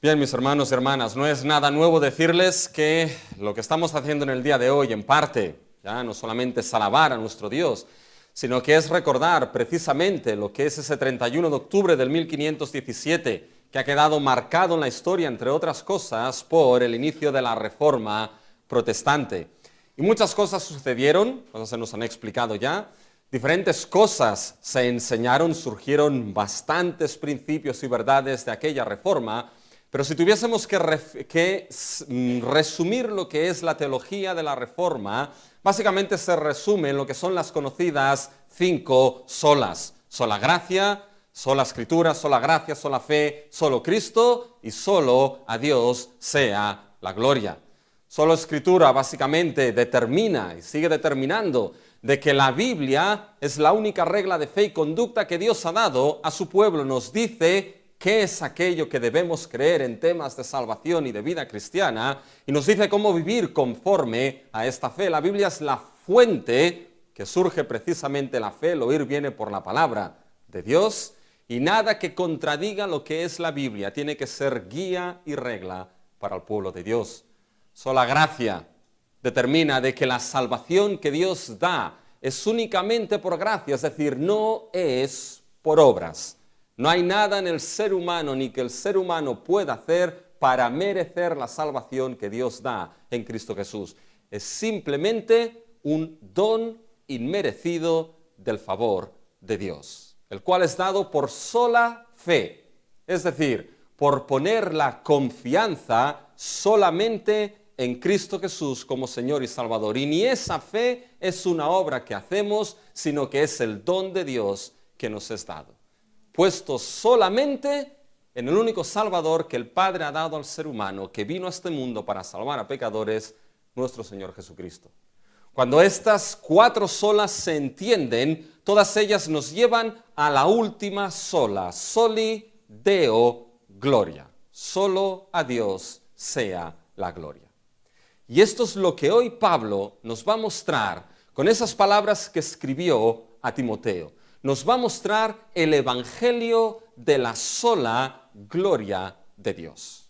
Bien, mis hermanos y hermanas, no es nada nuevo decirles que lo que estamos haciendo en el día de hoy, en parte, ya no solamente es alabar a nuestro Dios, sino que es recordar precisamente lo que es ese 31 de octubre del 1517, que ha quedado marcado en la historia, entre otras cosas, por el inicio de la Reforma protestante. Y muchas cosas sucedieron, cosas se nos han explicado ya, diferentes cosas se enseñaron, surgieron bastantes principios y verdades de aquella reforma. Pero si tuviésemos que resumir lo que es la teología de la Reforma, básicamente se resume en lo que son las conocidas 5 solas. Sola gracia, sola escritura, sola gracia, sola fe, solo Cristo y solo a Dios sea la gloria. Solo escritura básicamente determina y sigue determinando de que la Biblia es la única regla de fe y conducta que Dios ha dado a su pueblo. Nos dice qué es aquello que debemos creer en temas de salvación y de vida cristiana, y nos dice cómo vivir conforme a esta fe. La Biblia es la fuente que surge precisamente la fe, el oír viene por la palabra de Dios, y nada que contradiga lo que es la Biblia tiene que ser guía y regla para el pueblo de Dios. Sola gracia determina de que la salvación que Dios da es únicamente por gracia, es decir, no es por obras. No hay nada en el ser humano ni que el ser humano pueda hacer para merecer la salvación que Dios da en Cristo Jesús. Es simplemente un don inmerecido del favor de Dios, el cual es dado por sola fe, es decir, por poner la confianza solamente en Cristo Jesús como Señor y Salvador. Y ni esa fe es una obra que hacemos, sino que es el don de Dios que nos es dado, puesto solamente en el único Salvador que el Padre ha dado al ser humano, que vino a este mundo para salvar a pecadores, nuestro Señor Jesucristo. Cuando estas 4 solas se entienden, todas ellas nos llevan a la última sola, soli Deo gloria. Solo a Dios sea la gloria. Y esto es lo que hoy Pablo nos va a mostrar con esas palabras que escribió a Timoteo. Nos va a mostrar el evangelio de la sola gloria de Dios.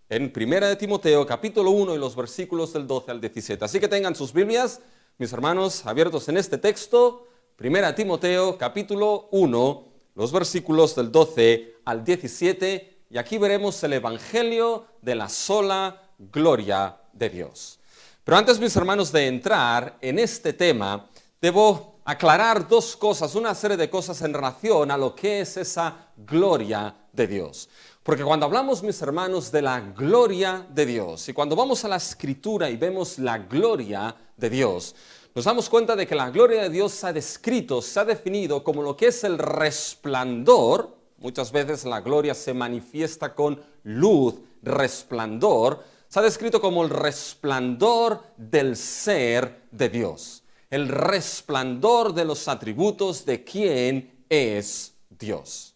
En 1 de Timoteo, capítulo 1, y los versículos del 12 al 17. Así que tengan sus Biblias, mis hermanos, abiertos en este texto. 1 de Timoteo, capítulo 1, los versículos del 12 al 17. Y aquí veremos el evangelio de la sola gloria de Dios. Pero antes, mis hermanos, de entrar en este tema, debo aclarar 2 cosas, una serie de cosas en relación a lo que es esa gloria de Dios. Porque cuando hablamos, mis hermanos, de la gloria de Dios, y cuando vamos a la Escritura y vemos la gloria de Dios, nos damos cuenta de que la gloria de Dios se ha descrito, se ha definido como lo que es el resplandor. Muchas veces la gloria se manifiesta con luz, resplandor. Se ha descrito como el resplandor del ser de Dios, el resplandor de los atributos de quién es Dios.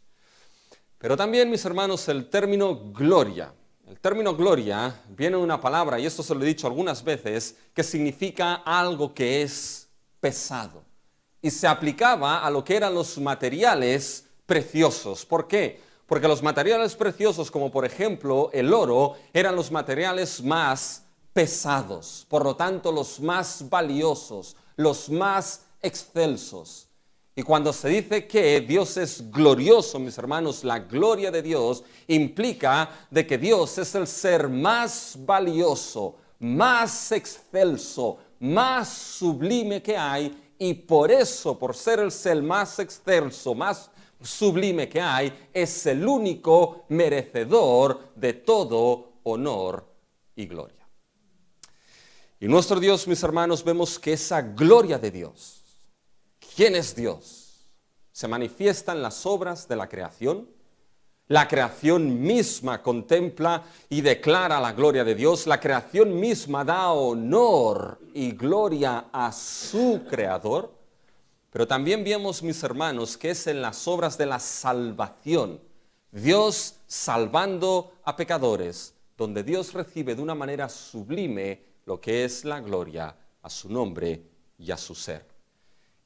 Pero también, mis hermanos, el término gloria viene de una palabra, y esto se lo he dicho algunas veces, que significa algo que es pesado, y se aplicaba a lo que eran los materiales preciosos. ¿Por qué? Porque los materiales preciosos, como por ejemplo el oro, eran los materiales más pesados, por lo tanto los más valiosos, los más excelsos. Y cuando se dice que Dios es glorioso, mis hermanos, la gloria de Dios implica de que Dios es el ser más valioso, más excelso, más sublime que hay, y por eso, por ser el ser más excelso, más sublime que hay, es el único merecedor de todo honor y gloria. Y nuestro Dios, mis hermanos, vemos que esa gloria de Dios, ¿quién es Dios?, se manifiesta en las obras de la creación. La creación misma contempla y declara la gloria de Dios. La creación misma da honor y gloria a su Creador. Pero también vemos, mis hermanos, que es en las obras de la salvación, Dios salvando a pecadores, donde Dios recibe de una manera sublime lo que es la gloria a su nombre y a su ser.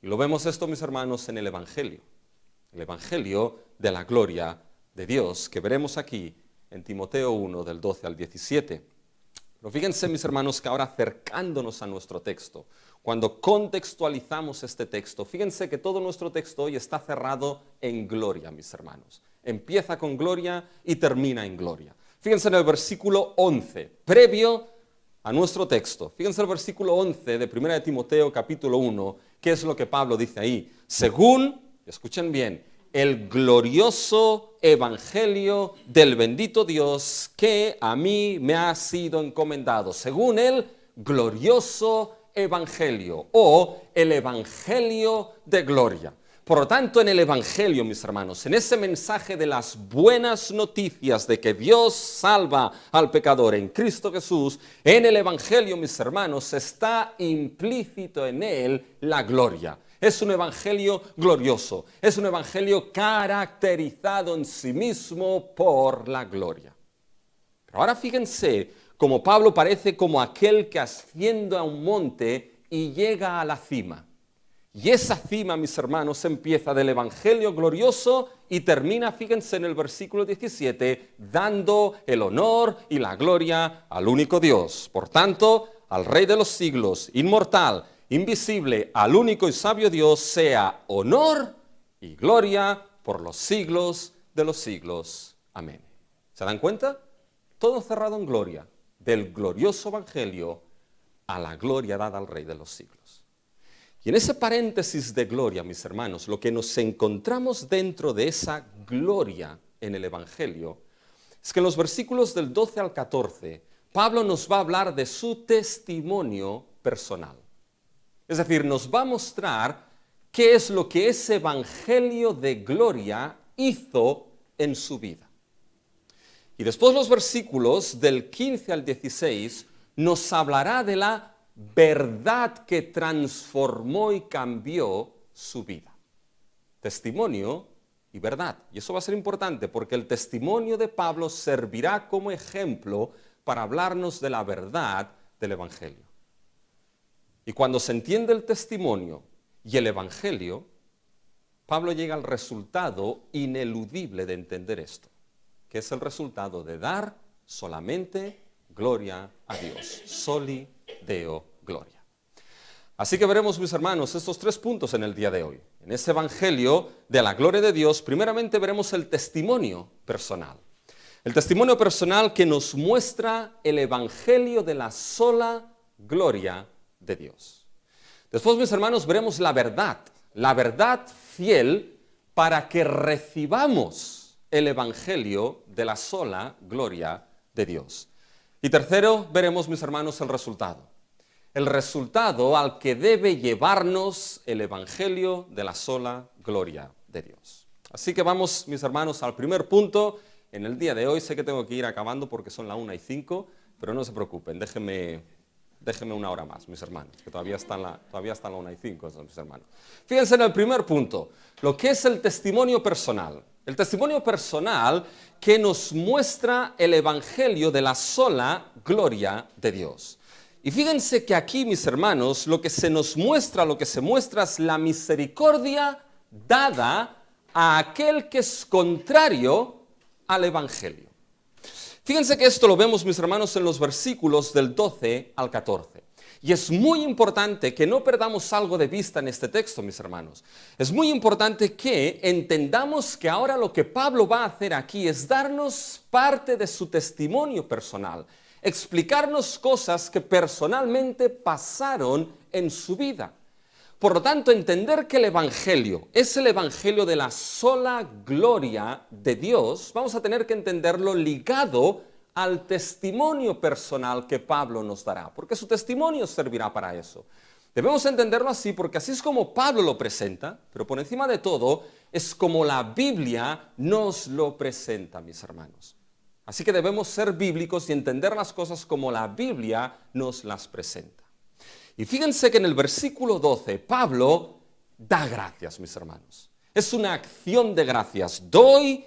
Y lo vemos esto, mis hermanos, en el Evangelio de la gloria de Dios, que veremos aquí en Timoteo 1, del 12 al 17. Pero fíjense, mis hermanos, que ahora acercándonos a nuestro texto, cuando contextualizamos este texto, fíjense que todo nuestro texto hoy está cerrado en gloria, mis hermanos. Empieza con gloria y termina en gloria. Fíjense en el versículo 11, previo a nuestro texto. Fíjense el versículo 11 de 1 de Timoteo capítulo 1, ¿qué es lo que Pablo dice ahí? Según, escuchen bien, el glorioso evangelio del bendito Dios que a mí me ha sido encomendado. Según el glorioso evangelio o el evangelio de gloria. Por lo tanto, en el evangelio, mis hermanos, en ese mensaje de las buenas noticias de que Dios salva al pecador en Cristo Jesús, en el evangelio, mis hermanos, está implícito en él la gloria. Es un evangelio glorioso, es un evangelio caracterizado en sí mismo por la gloria. Pero ahora fíjense cómo Pablo parece como aquel que asciende a un monte y llega a la cima. Y esa cima, mis hermanos, empieza del evangelio glorioso y termina, fíjense en el versículo 17, dando el honor y la gloria al único Dios. Por tanto, al Rey de los siglos, inmortal, invisible, al único y sabio Dios, sea honor y gloria por los siglos de los siglos. Amén. ¿Se dan cuenta? Todo cerrado en gloria, del glorioso evangelio a la gloria dada al Rey de los siglos. Y en ese paréntesis de gloria, mis hermanos, lo que nos encontramos dentro de esa gloria en el evangelio es que en los versículos del 12 al 14, Pablo nos va a hablar de su testimonio personal. Es decir, nos va a mostrar qué es lo que ese evangelio de gloria hizo en su vida. Y después los versículos del 15 al 16 nos hablará de la verdad que transformó y cambió su vida. Testimonio y verdad. Y eso va a ser importante porque el testimonio de Pablo servirá como ejemplo para hablarnos de la verdad del evangelio. Y cuando se entiende el testimonio y el evangelio, Pablo llega al resultado ineludible de entender esto, que es el resultado de dar solamente gloria a Dios. Soli Deo gloria. Así que veremos, mis hermanos, estos 3 puntos en el día de hoy. En ese evangelio de la gloria de Dios, primeramente veremos el testimonio personal. El testimonio personal que nos muestra el evangelio de la sola gloria de Dios. Después, mis hermanos, veremos la verdad fiel para que recibamos el evangelio de la sola gloria de Dios. Y tercero, veremos, mis hermanos, el resultado al que debe llevarnos el evangelio de la sola gloria de Dios. Así que vamos, mis hermanos, al primer punto en el día de hoy. Sé que tengo que ir acabando porque son las 1:05, pero no se preocupen, déjenme 1 hora más, mis hermanos, que todavía están las 1:05, mis hermanos. Fíjense en el primer punto, lo que es el testimonio personal. El testimonio personal que nos muestra el evangelio de la sola gloria de Dios. Y fíjense que aquí, mis hermanos, lo que se muestra es la misericordia dada a aquel que es contrario al evangelio. Fíjense que esto lo vemos, mis hermanos, en los versículos del 12 al 14. Y es muy importante que no perdamos algo de vista en este texto, mis hermanos. Es muy importante que entendamos que ahora lo que Pablo va a hacer aquí es darnos parte de su testimonio personal, explicarnos cosas que personalmente pasaron en su vida. Por lo tanto, entender que el evangelio es el evangelio de la sola gloria de Dios, vamos a tener que entenderlo ligado al testimonio personal que Pablo nos dará, porque su testimonio servirá para eso. Debemos entenderlo así porque así es como Pablo lo presenta, pero por encima de todo es como la Biblia nos lo presenta, mis hermanos. Así que debemos ser bíblicos y entender las cosas como la Biblia nos las presenta. Y fíjense que en el versículo 12 Pablo da gracias, mis hermanos. Es una acción de gracias. Doy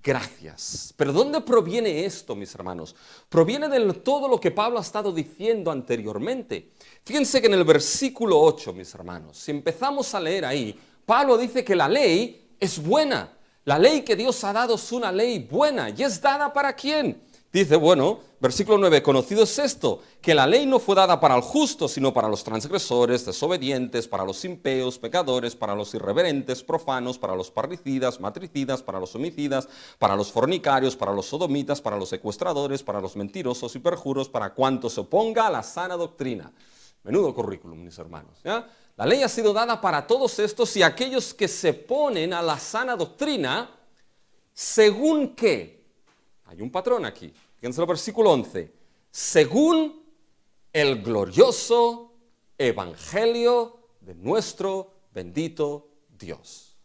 gracias. Pero ¿dónde proviene esto, mis hermanos? Proviene de todo lo que Pablo ha estado diciendo anteriormente. Fíjense que en el versículo 8, mis hermanos, si empezamos a leer ahí, Pablo dice que la ley es buena. La ley que Dios ha dado es una ley buena. ¿Y es dada para quién? Dice, bueno, versículo 9, conocido es esto, que la ley no fue dada para el justo, sino para los transgresores, desobedientes, para los impeos, pecadores, para los irreverentes, profanos, para los parricidas, matricidas, para los homicidas, para los fornicarios, para los sodomitas, para los secuestradores, para los mentirosos y perjuros, para cuanto se oponga a la sana doctrina. Menudo currículum, mis hermanos. ¿Ya? La ley ha sido dada para todos estos y aquellos que se ponen a la sana doctrina, ¿según qué? Hay un patrón aquí. Fíjense el versículo 11. Según el glorioso evangelio de nuestro bendito Dios.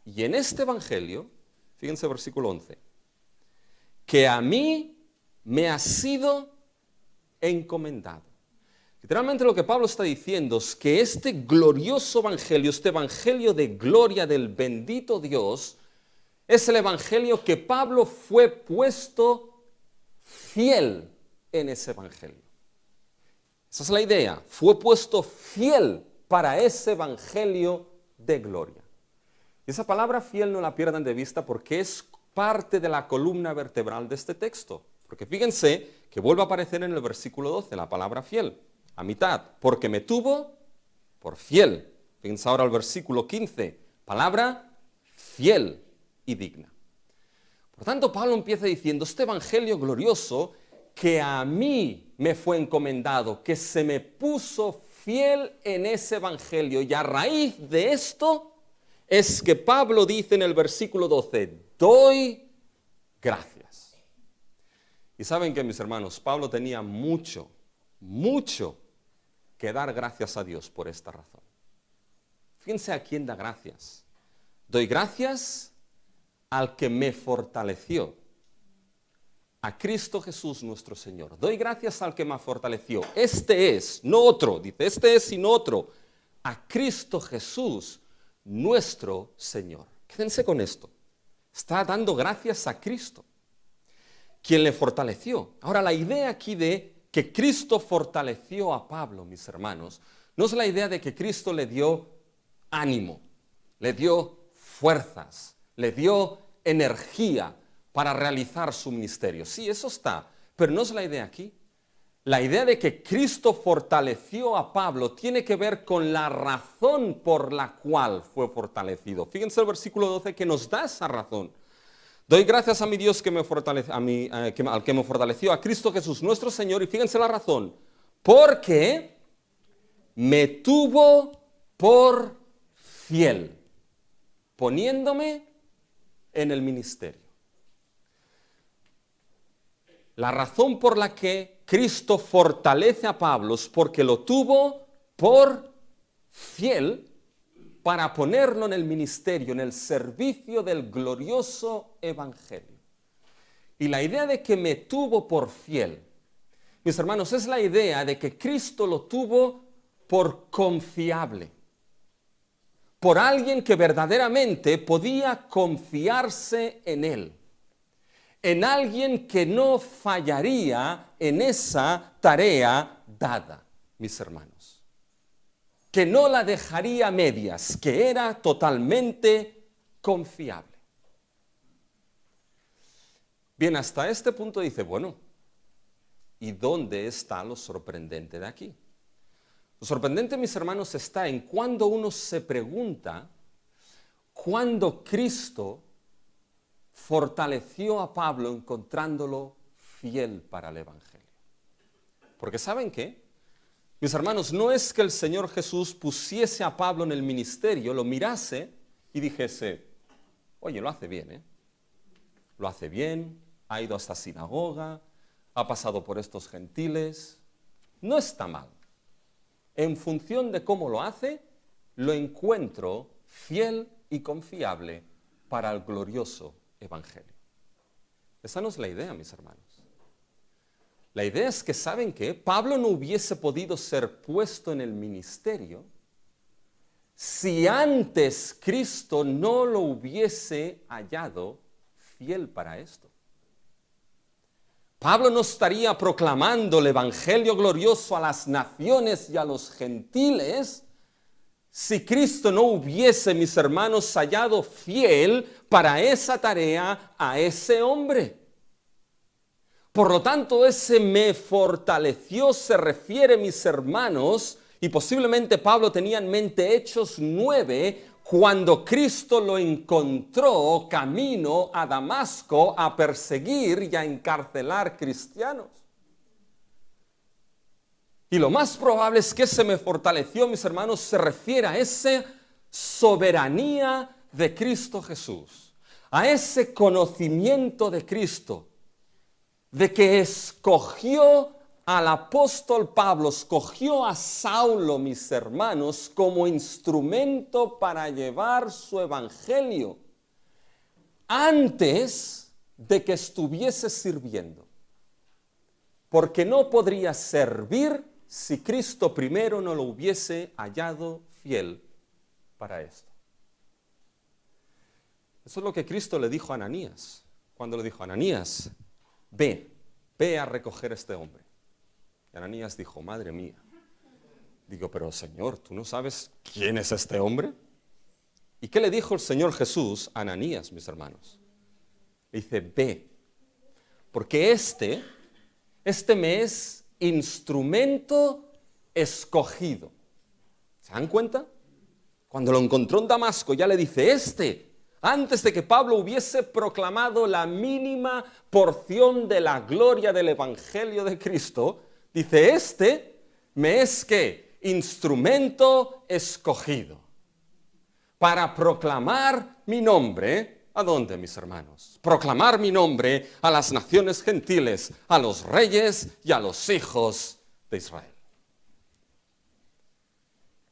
Y en este evangelio, fíjense el versículo 11, que a mí me ha sido encomendado. Literalmente lo que Pablo está diciendo es que este glorioso evangelio, este evangelio de gloria del bendito Dios, es el evangelio que Pablo fue puesto fiel en ese evangelio. Esa es la idea, fue puesto fiel para ese evangelio de gloria. Y esa palabra fiel no la pierdan de vista porque es parte de la columna vertebral de este texto. Porque fíjense que vuelve a aparecer en el versículo 12 la palabra fiel, a mitad, porque me tuvo por fiel. Fíjense ahora el versículo 15, palabra fiel y digna. Por tanto, Pablo empieza diciendo, este evangelio glorioso que a mí me fue encomendado, que se me puso fiel en ese evangelio, y a raíz de esto es que Pablo dice en el versículo 12, doy gracias. Y saben que, mis hermanos, Pablo tenía mucho que dar gracias a Dios por esta razón. Fíjense a quién da gracias. Doy gracias al que me fortaleció, a Cristo Jesús nuestro Señor. Doy gracias al que me fortaleció. Este es, no otro, dice, este es sino otro, a Cristo Jesús nuestro Señor. Quédense con esto. Está dando gracias a Cristo, quien le fortaleció. Ahora, la idea aquí de que Cristo fortaleció a Pablo, mis hermanos, no es la idea de que Cristo le dio ánimo, le dio fuerzas, le dio energía para realizar su ministerio. Sí, eso está, pero no es la idea aquí. La idea de que Cristo fortaleció a Pablo tiene que ver con la razón por la cual fue fortalecido. Fíjense el versículo 12 que nos da esa razón. Doy gracias a mi Dios que me fortalece, al que me fortaleció, a Cristo Jesús nuestro Señor, y fíjense la razón, porque me tuvo por fiel, poniéndome en el ministerio. La razón por la que Cristo fortalece a Pablo es porque lo tuvo por fiel para ponerlo en el ministerio, en el servicio del glorioso evangelio. Y la idea de que me tuvo por fiel, mis hermanos, es la idea de que Cristo lo tuvo por confiable, por alguien que verdaderamente podía confiarse en él, en alguien que no fallaría en esa tarea dada, mis hermanos, que no la dejaría a medias, que era totalmente confiable. Bien, hasta este punto dice, bueno, ¿y dónde está lo sorprendente de aquí? Lo sorprendente, mis hermanos, está en cuando uno se pregunta cuándo Cristo fortaleció a Pablo encontrándolo fiel para el evangelio. Porque ¿saben qué? Mis hermanos, no es que el Señor Jesús pusiese a Pablo en el ministerio, lo mirase y dijese, oye, lo hace bien, lo hace bien, ha ido a esta sinagoga, ha pasado por estos gentiles, no está mal. En función de cómo lo hace, lo encuentro fiel y confiable para el glorioso evangelio. Esa no es la idea, mis hermanos. La idea es que, ¿saben qué? Pablo no hubiese podido ser puesto en el ministerio si antes Cristo no lo hubiese hallado fiel para esto. Pablo no estaría proclamando el evangelio glorioso a las naciones y a los gentiles si Cristo no hubiese, mis hermanos, hallado fiel para esa tarea a ese hombre. Por lo tanto, ese me fortaleció se refiere, mis hermanos, y posiblemente Pablo tenía en mente Hechos 9, cuando Cristo lo encontró camino a Damasco a perseguir y a encarcelar cristianos. Y lo más probable es que ese me fortaleció, mis hermanos, se refiere a esa soberanía de Cristo Jesús, a ese conocimiento de Cristo, de que escogió al apóstol Pablo, escogió a Saulo, mis hermanos, como instrumento para llevar su evangelio antes de que estuviese sirviendo. Porque no podría servir si Cristo primero no lo hubiese hallado fiel para esto. Eso es lo que Cristo le dijo a Ananías, cuando le dijo: Ananías, ve a recoger a este hombre. Y Ananías dijo: madre mía. Digo: pero Señor, ¿tú no sabes quién es este hombre? ¿Y qué le dijo el Señor Jesús a Ananías, mis hermanos? Le dice: ve, porque este me es instrumento escogido. ¿Se dan cuenta? Cuando lo encontró en Damasco, ya le dice: antes de que Pablo hubiese proclamado la mínima porción de la gloria del evangelio de Cristo, dice: me es ¿qué? Instrumento escogido para proclamar mi nombre. ¿A dónde, mis hermanos? Proclamar mi nombre a las naciones gentiles, a los reyes y a los hijos de Israel.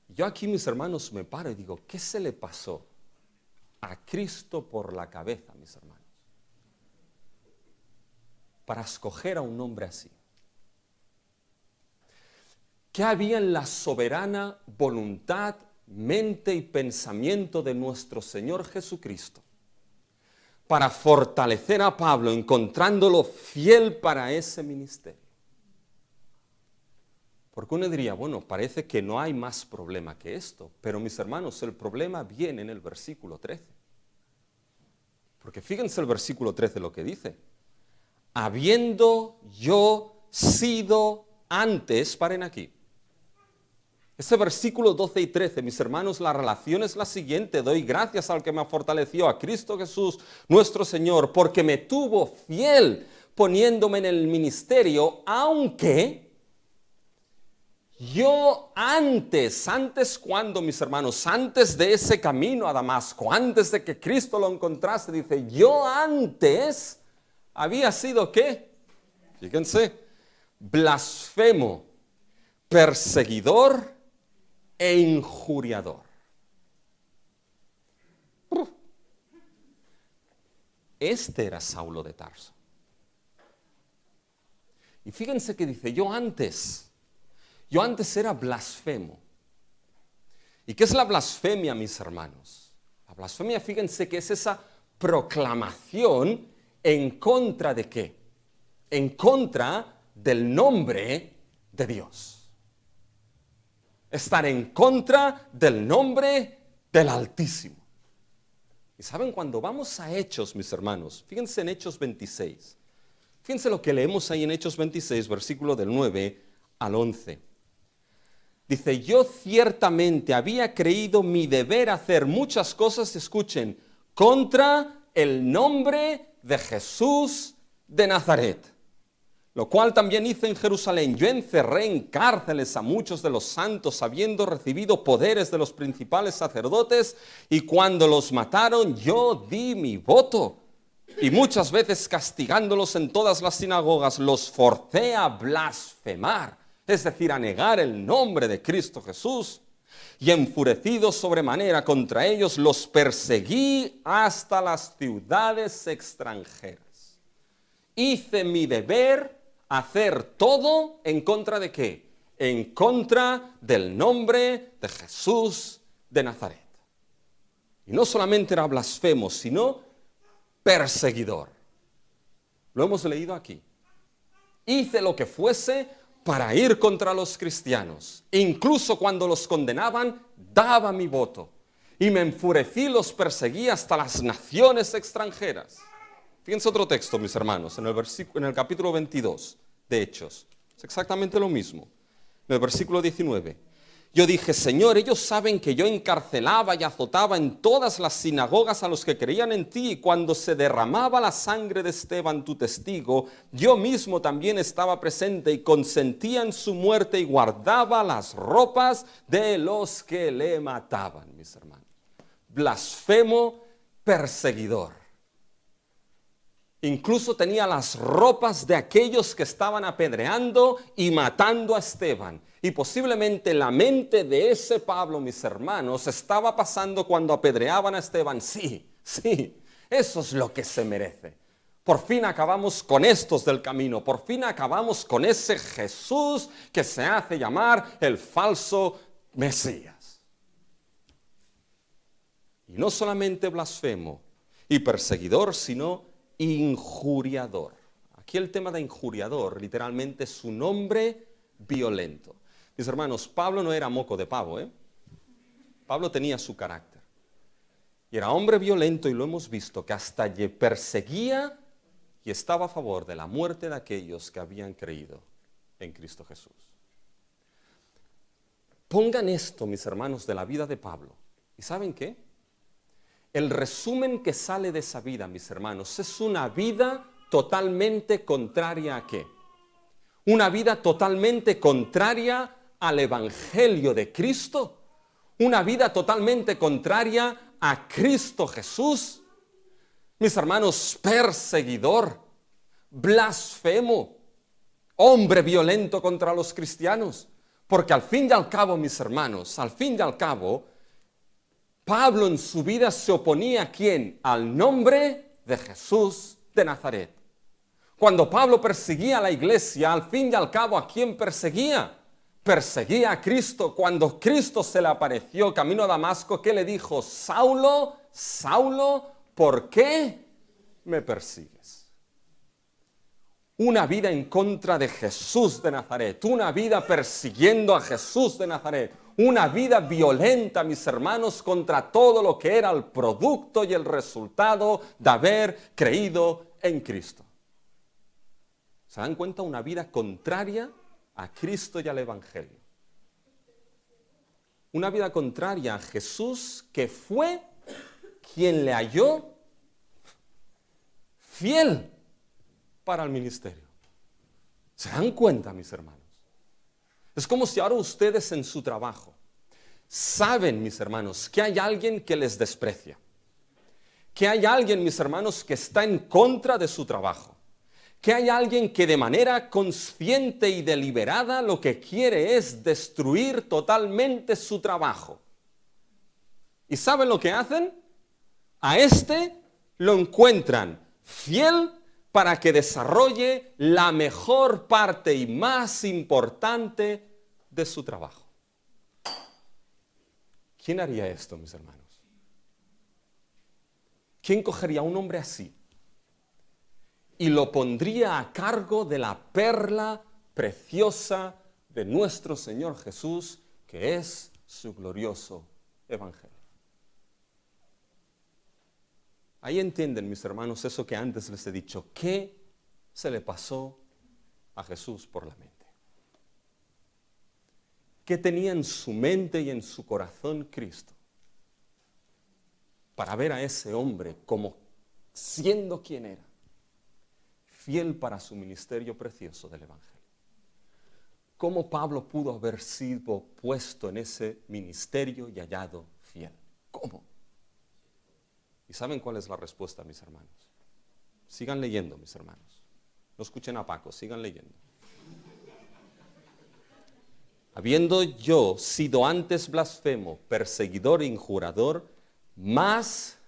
Yo aquí, mis hermanos, me paro y digo: ¿qué se le pasó a Cristo por la cabeza, mis hermanos, para escoger a un hombre así? ¿Qué había en la soberana voluntad, mente y pensamiento de nuestro Señor Jesucristo para fortalecer a Pablo, encontrándolo fiel para ese ministerio? Porque uno diría: bueno, parece que no hay más problema que esto. Pero, mis hermanos, el problema viene en el versículo 13. Porque fíjense el versículo 13 lo que dice: habiendo yo sido antes, paren aquí. Ese versículo 12 y 13, mis hermanos, la relación es la siguiente: doy gracias al que me fortaleció, a Cristo Jesús nuestro Señor, porque me tuvo fiel poniéndome en el ministerio, aunque yo antes ¿cuándo, mis hermanos? Antes de ese camino a Damasco, antes de que Cristo lo encontrase, dice: yo antes había sido ¿qué? Fíjense: blasfemo, perseguidor e injuriador. Este era Saulo de Tarso. Y fíjense que dice: yo antes era blasfemo. ¿Y qué es la blasfemia, mis hermanos? La blasfemia, fíjense que es esa proclamación en contra de ¿qué? En contra del nombre de Dios. Estar en contra del nombre del Altísimo. Y saben, cuando vamos a Hechos, mis hermanos, fíjense en Hechos 26. Fíjense lo que leemos ahí en Hechos 26, versículo del 9 al 11. Dice: yo ciertamente había creído mi deber hacer muchas cosas, escuchen, contra el nombre de Jesús de Nazaret, lo cual también hice en Jerusalén. Yo encerré en cárceles a muchos de los santos, habiendo recibido poderes de los principales sacerdotes, y cuando los mataron yo di mi voto. Y muchas veces, castigándolos en todas las sinagogas, los forcé a blasfemar, es decir, a negar el nombre de Cristo Jesús. Y enfurecido sobremanera contra ellos, los perseguí hasta las ciudades extranjeras. Hice mi deber hacer todo en contra de ¿qué? En contra del nombre de Jesús de Nazaret. Y no solamente era blasfemo, sino perseguidor. Lo hemos leído aquí. Hice lo que fuese para ir contra los cristianos. Incluso cuando los condenaban, daba mi voto. Y me enfurecí y los perseguí hasta las naciones extranjeras. Fíjense otro texto, mis hermanos, en el capítulo 22 de Hechos. Es exactamente lo mismo. En el versículo 19. Yo dije, Señor, ellos saben que yo encarcelaba y azotaba en todas las sinagogas a los que creían en ti, y cuando se derramaba la sangre de Esteban, tu testigo, yo mismo también estaba presente y consentía en su muerte y guardaba las ropas de los que le mataban, mis hermanos. Blasfemo, perseguidor. Incluso tenía las ropas de aquellos que estaban apedreando y matando a Esteban. Y posiblemente la mente de ese Pablo, mis hermanos, estaba pasando cuando apedreaban a Esteban. Sí, eso es lo que se merece. Por fin acabamos con estos del camino. Por fin acabamos con ese Jesús que se hace llamar el falso Mesías. Y no solamente blasfemo y perseguidor, sino injuriador. Aquí el tema de injuriador literalmente es un hombre violento. Mis hermanos, Pablo no era moco de pavo, Pablo tenía su carácter. Y era hombre violento, y lo hemos visto, que hasta perseguía y estaba a favor de la muerte de aquellos que habían creído en Cristo Jesús. Pongan esto, mis hermanos, de la vida de Pablo. ¿Y saben qué? El resumen que sale de esa vida, mis hermanos, es una vida totalmente contraria ¿a qué? Una vida totalmente contraria al Evangelio de Cristo. Una vida totalmente contraria a Cristo Jesús. Mis hermanos, perseguidor, blasfemo, hombre violento contra los cristianos. Porque al fin y al cabo, mis hermanos, al fin y al cabo, Pablo en su vida se oponía ¿a quién? Al nombre de Jesús de Nazaret. Cuando Pablo perseguía a la iglesia, al fin y al cabo, ¿a quién perseguía? Perseguía a Cristo. Cuando Cristo se le apareció camino a Damasco, ¿qué le dijo? Saulo, Saulo, ¿por qué me persigues? Una vida en contra de Jesús de Nazaret, una vida persiguiendo a Jesús de Nazaret, una vida violenta, mis hermanos, contra todo lo que era el producto y el resultado de haber creído en Cristo. ¿Se dan cuenta? Una vida contraria a Cristo y al Evangelio. Una vida contraria a Jesús, que fue quien le halló fiel para el ministerio. ¿Se dan cuenta, mis hermanos? Es como si ahora ustedes en su trabajo saben, mis hermanos, que hay alguien que les desprecia. Que hay alguien, mis hermanos, que está en contra de su trabajo. Que hay alguien que de manera consciente y deliberada lo que quiere es destruir totalmente su trabajo. ¿Y saben lo que hacen? A este lo encuentran fiel para que desarrolle la mejor parte y más importante de su trabajo. ¿Quién haría esto, mis hermanos? ¿Quién cogería a un hombre así y lo pondría a cargo de la perla preciosa de nuestro Señor Jesús, que es su glorioso Evangelio? Ahí entienden, mis hermanos, eso que antes les he dicho. ¿Qué se le pasó a Jesús por la mente? ¿Qué tenía en su mente y en su corazón Cristo para ver a ese hombre como siendo quien era, fiel para su ministerio precioso del Evangelio? ¿Cómo Pablo pudo haber sido puesto en ese ministerio y hallado fiel? ¿Cómo? ¿Y saben cuál es la respuesta, mis hermanos? Sigan leyendo, mis hermanos. No escuchen a Paco, sigan leyendo. Habiendo yo sido antes blasfemo, perseguidor e injurador, mas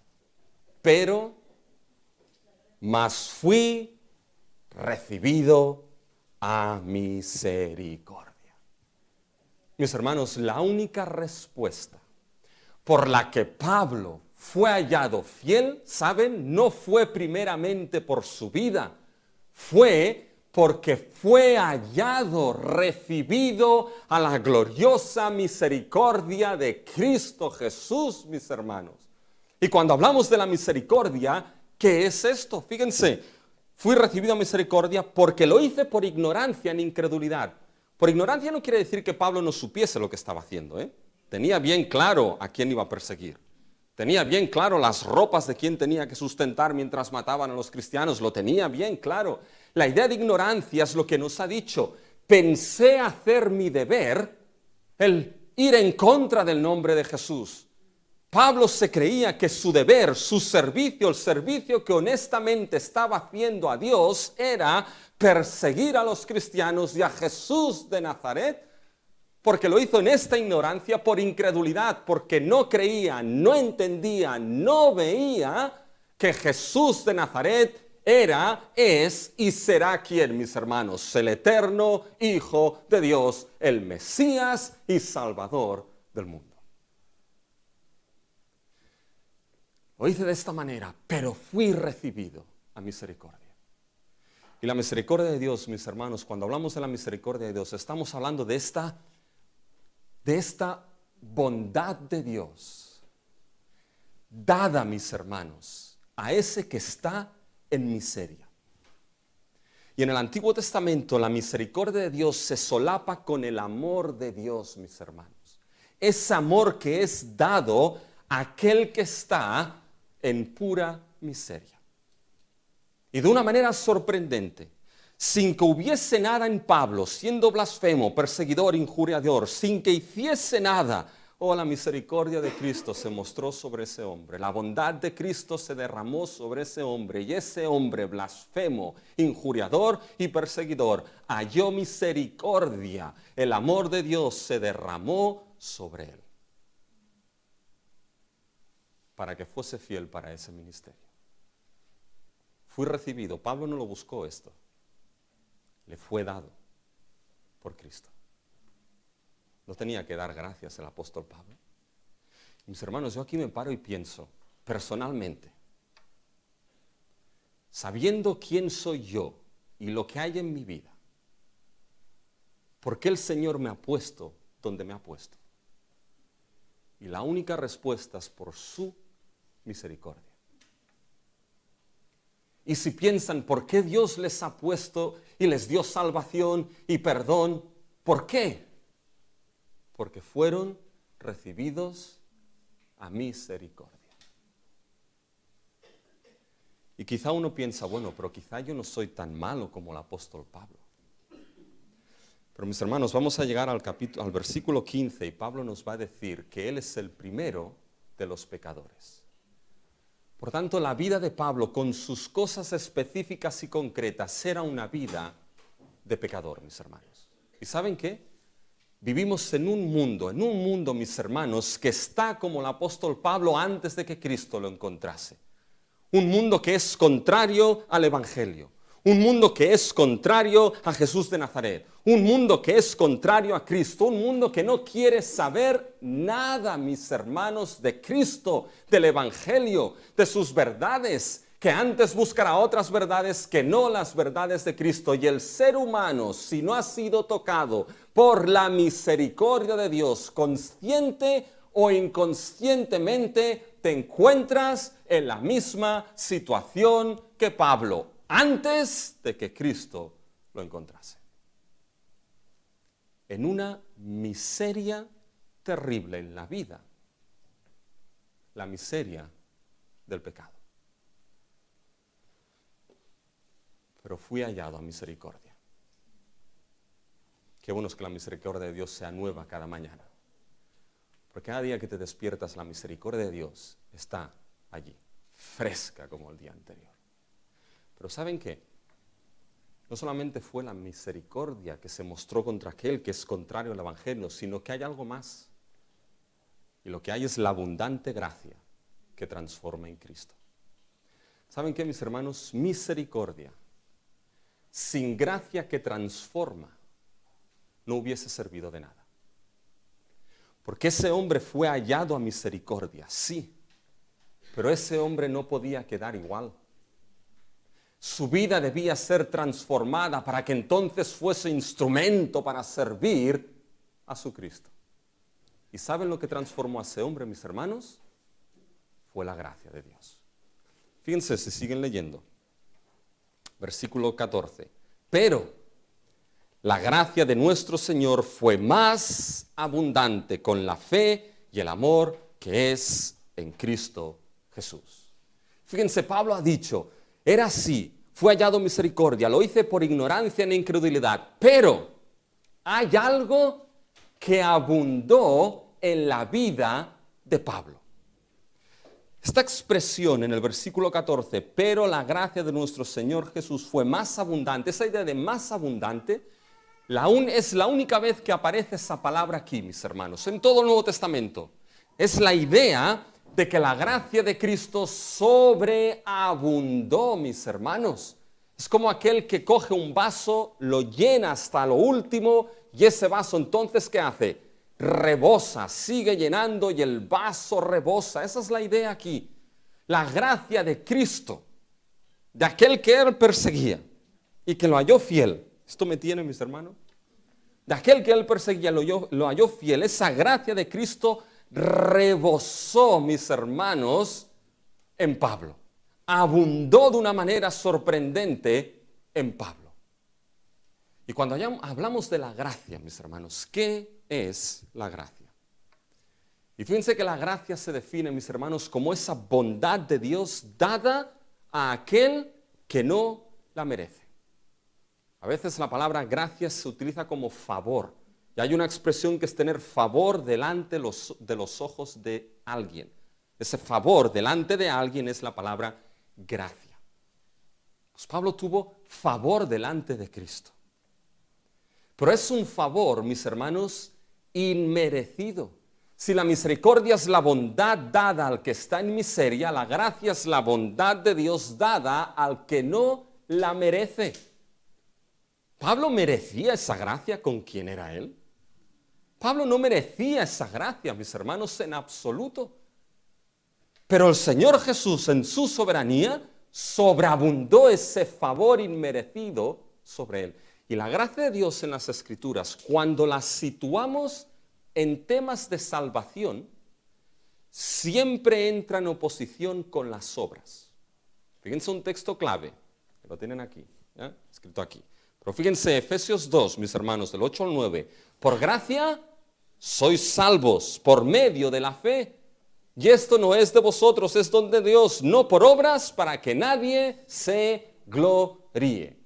fui recibido a misericordia. Mis hermanos, la única respuesta por la que Pablo fue hallado fiel, ¿saben? No fue primeramente por su vida, fue porque fue hallado, recibido a la gloriosa misericordia de Cristo Jesús, mis hermanos. Y cuando hablamos de la misericordia, ¿qué es esto? Fíjense, fui recibido a misericordia porque lo hice por ignorancia, en incredulidad. Por ignorancia no quiere decir que Pablo no supiese lo que estaba haciendo, ¿eh? Tenía bien claro a quién iba a perseguir. Tenía bien claro las ropas de quién tenía que sustentar mientras mataban a los cristianos. Lo tenía bien claro. La idea de ignorancia es lo que nos ha dicho. Pensé hacer mi deber, el ir en contra del nombre de Jesús. Pablo se creía que su deber, su servicio, el servicio que honestamente estaba haciendo a Dios era perseguir a los cristianos y a Jesús de Nazaret, porque lo hizo en esta ignorancia, por incredulidad, porque no creía, no entendía, no veía que Jesús de Nazaret era, es y será ¿quién, mis hermanos? El eterno Hijo de Dios, el Mesías y Salvador del mundo. Lo hice de esta manera, pero fui recibido a misericordia. Y la misericordia de Dios, mis hermanos, cuando hablamos de la misericordia de Dios, estamos hablando de esta bondad de Dios, dada, mis hermanos, a ese que está en miseria. Y en el Antiguo Testamento la misericordia de Dios se solapa con el amor de Dios, mis hermanos. Ese amor que es dado a aquel que está en pura miseria. Y de una manera sorprendente, sin que hubiese nada en Pablo, siendo blasfemo, perseguidor, injuriador, sin que hiciese nada, la misericordia de Cristo se mostró sobre ese hombre, la bondad de Cristo se derramó sobre ese hombre, y ese hombre blasfemo, injuriador y perseguidor halló misericordia, el amor de Dios se derramó sobre él, para que fuese fiel para ese ministerio. Fui recibido, Pablo no lo buscó esto, le fue dado por Cristo. No tenía que dar gracias el apóstol Pablo. Mis hermanos, yo aquí me paro y pienso, personalmente, sabiendo quién soy yo y lo que hay en mi vida, ¿por qué el Señor me ha puesto donde me ha puesto? Y la única respuesta es por su misericordia. Y si piensan, ¿por qué Dios les ha puesto y les dio salvación y perdón? ¿Por qué? Porque fueron recibidos a misericordia. Y quizá uno piensa, bueno, pero quizá yo no soy tan malo como el apóstol Pablo. Pero mis hermanos, vamos a llegar al versículo 15 y Pablo nos va a decir que él es el primero de los pecadores. Por tanto, la vida de Pablo, con sus cosas específicas y concretas, era una vida de pecador, mis hermanos. ¿Y saben qué? Vivimos en un mundo, mis hermanos, que está como el apóstol Pablo antes de que Cristo lo encontrase. Un mundo que es contrario al Evangelio. Un mundo que es contrario a Jesús de Nazaret. Un mundo que es contrario a Cristo. Un mundo que no quiere saber nada, mis hermanos, de Cristo, del Evangelio, de sus verdades, que antes buscará otras verdades que no las verdades de Cristo. Y el ser humano, si no ha sido tocado por la misericordia de Dios, consciente o inconscientemente, te encuentras en la misma situación que Pablo, antes de que Cristo lo encontrase. En una miseria terrible en la vida, la miseria del pecado. Pero fui hallado a misericordia. Qué bueno es que la misericordia de Dios sea nueva cada mañana. Porque cada día que te despiertas, la misericordia de Dios está allí, fresca como el día anterior. Pero ¿saben qué? No solamente fue la misericordia que se mostró contra aquel que es contrario al Evangelio, sino que hay algo más. Y lo que hay es la abundante gracia que transforma en Cristo. ¿Saben qué, mis hermanos? Misericordia sin gracia que transforma no hubiese servido de nada. Porque ese hombre fue hallado a misericordia, sí, pero ese hombre no podía quedar igual. su vida debía ser transformada para que entonces fuese instrumento para servir a su Cristo. ¿Y saben lo que transformó a ese hombre, mis hermanos? Fue la gracia de Dios. Fíjense si siguen leyendo. Versículo 14. Pero la gracia de nuestro Señor fue más abundante con la fe y el amor que es en Cristo Jesús. Fíjense, Pablo ha dicho, era así, fue hallado misericordia, lo hice por ignorancia en incredulidad, pero hay algo que abundó en la vida de Pablo. Esta expresión en el versículo 14, pero la gracia de nuestro Señor Jesús fue más abundante, esa idea de más abundante, es la única vez que aparece esa palabra aquí, mis hermanos, en todo el Nuevo Testamento. Es la idea de que la gracia de Cristo sobreabundó, mis hermanos. Es como aquel que coge un vaso, lo llena hasta lo último y ese vaso entonces, ¿qué hace? Rebosa, sigue llenando y el vaso rebosa. Esa es la idea aquí. La gracia de Cristo, de aquel que él perseguía y que lo halló fiel. ¿Esto me tiene, mis hermanos? De aquel que él perseguía, lo halló fiel. Esa gracia de Cristo rebosó, mis hermanos, en Pablo. Abundó de una manera sorprendente en Pablo. Y cuando hablamos de la gracia, mis hermanos, ¿qué es la gracia? Y fíjense que la gracia se define, mis hermanos, como esa bondad de Dios dada a aquel que no la merece. A veces la palabra gracia se utiliza como favor. Y hay una expresión que es tener favor delante de los ojos de alguien. Ese favor delante de alguien es la palabra gracia. Pues Pablo tuvo favor delante de Cristo. Pero es un favor, mis hermanos, inmerecido. Si la misericordia es la bondad dada al que está en miseria, la gracia es la bondad de Dios dada al que no la merece. ¿Pablo merecía esa gracia con quien era él? Pablo no merecía esa gracia, mis hermanos, en absoluto. Pero el Señor Jesús, en su soberanía, sobreabundó ese favor inmerecido sobre él. Y la gracia de Dios en las Escrituras, cuando la situamos en temas de salvación, siempre entra en oposición con las obras. Fíjense un texto clave, que lo tienen aquí, ¿ya? Escrito aquí. Pero fíjense, Efesios 2, mis hermanos, del 8 al 9. Por gracia sois salvos por medio de la fe. Y esto no es de vosotros, es don de Dios, no por obras, para que nadie se gloríe.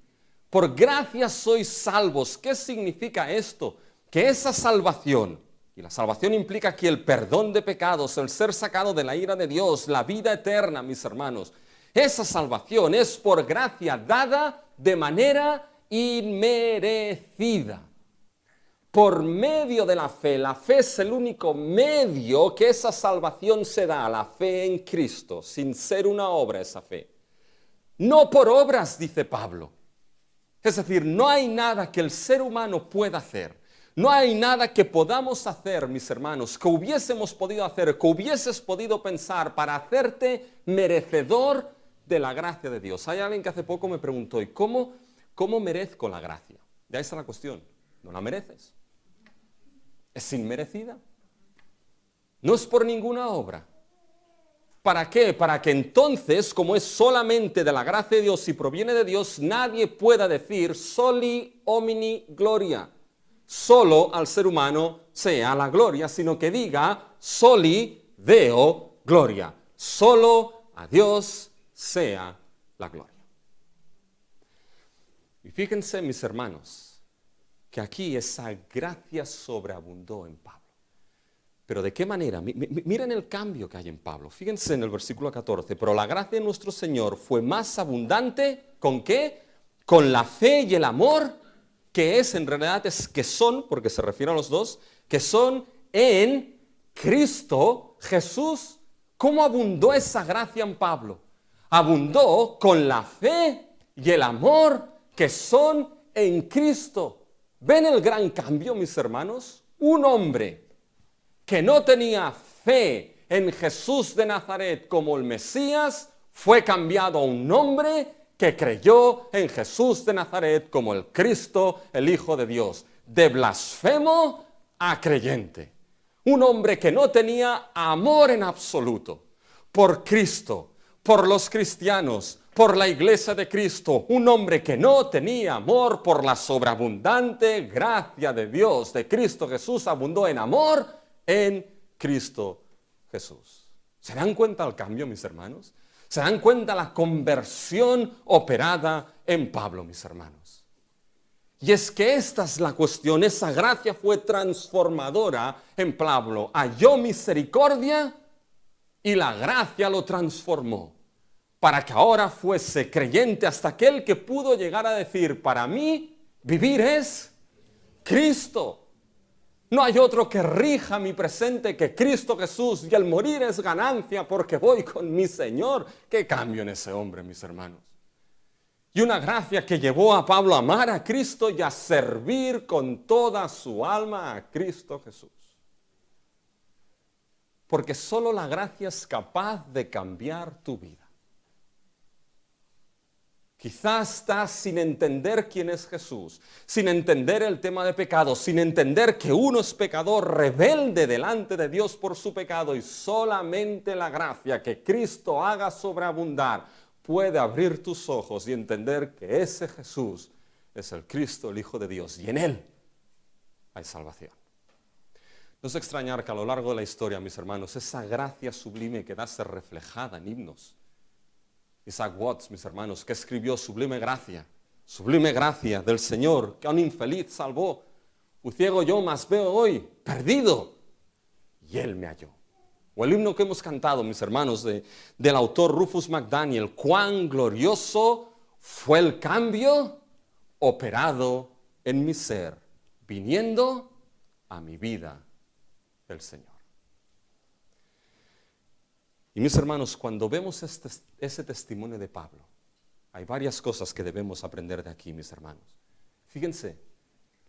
Por gracia sois salvos. ¿Qué significa esto? Que esa salvación, y la salvación implica aquí el perdón de pecados, el ser sacado de la ira de Dios, la vida eterna, mis hermanos. Esa salvación es por gracia dada de manera inmerecida. Por medio de la fe. La fe es el único medio que esa salvación se da, la fe en Cristo, sin ser una obra esa fe. No por obras, dice Pablo. Es decir, no hay nada que el ser humano pueda hacer. No hay nada que podamos hacer, mis hermanos, que hubiésemos podido hacer, que hubieses podido pensar para hacerte merecedor de la gracia de Dios. Hay alguien que hace poco me preguntó, ¿y cómo merezco la gracia? Ya está la cuestión. No la mereces. Es inmerecida. No es por ninguna obra. ¿Para qué? Para que entonces, como es solamente de la gracia de Dios y proviene de Dios, nadie pueda decir soli homini gloria. Solo al ser humano sea la gloria, sino que diga soli deo gloria. Solo a Dios sea la gloria. Y fíjense, mis hermanos, que aquí esa gracia sobreabundó en Pablo. Pero ¿de qué manera? Miren el cambio que hay en Pablo. Fíjense en el versículo 14. Pero la gracia de nuestro Señor fue más abundante, ¿con qué? Con la fe y el amor, que es en realidad, que son, porque se refiere a los dos, que son en Cristo Jesús. ¿Cómo abundó esa gracia en Pablo? Abundó con la fe y el amor que son en Cristo. ¿Ven el gran cambio, mis hermanos? Un hombre que no tenía fe en Jesús de Nazaret como el Mesías, fue cambiado a un hombre que creyó en Jesús de Nazaret como el Cristo, el Hijo de Dios. De blasfemo a creyente. Un hombre que no tenía amor en absoluto por Cristo, por los cristianos, por la iglesia de Cristo. Un hombre que no tenía amor por la sobreabundante gracia de Dios, de Cristo Jesús. Abundó en amor en Cristo Jesús. ¿Se dan cuenta el cambio, mis hermanos? ¿Se dan cuenta la conversión operada en Pablo, mis hermanos? Y es que esta es la cuestión. Esa gracia fue transformadora en Pablo. Halló misericordia y la gracia lo transformó para que ahora fuese creyente, hasta aquel que pudo llegar a decir: para mí vivir es Cristo. No hay otro que rija mi presente que Cristo Jesús, y el morir es ganancia porque voy con mi Señor. ¿Qué cambio en ese hombre, mis hermanos? Y una gracia que llevó a Pablo a amar a Cristo y a servir con toda su alma a Cristo Jesús. Porque solo la gracia es capaz de cambiar tu vida. Quizás estás sin entender quién es Jesús, sin entender el tema de pecado, sin entender que uno es pecador, rebelde delante de Dios por su pecado, y solamente la gracia que Cristo haga sobreabundar puede abrir tus ojos y entender que ese Jesús es el Cristo, el Hijo de Dios, y en Él hay salvación. No es extrañar que a lo largo de la historia, mis hermanos, esa gracia sublime quedase reflejada en himnos. Isaac Watts, mis hermanos, que escribió sublime gracia del Señor, que a un infeliz salvó. Fui ciego yo, mas veo hoy, perdido, y Él me halló. O el himno que hemos cantado, mis hermanos, del autor Rufus McDaniel: cuán glorioso fue el cambio operado en mi ser, viniendo a mi vida el Señor. Y mis hermanos, cuando vemos ese testimonio de Pablo, hay varias cosas que debemos aprender de aquí, mis hermanos. Fíjense,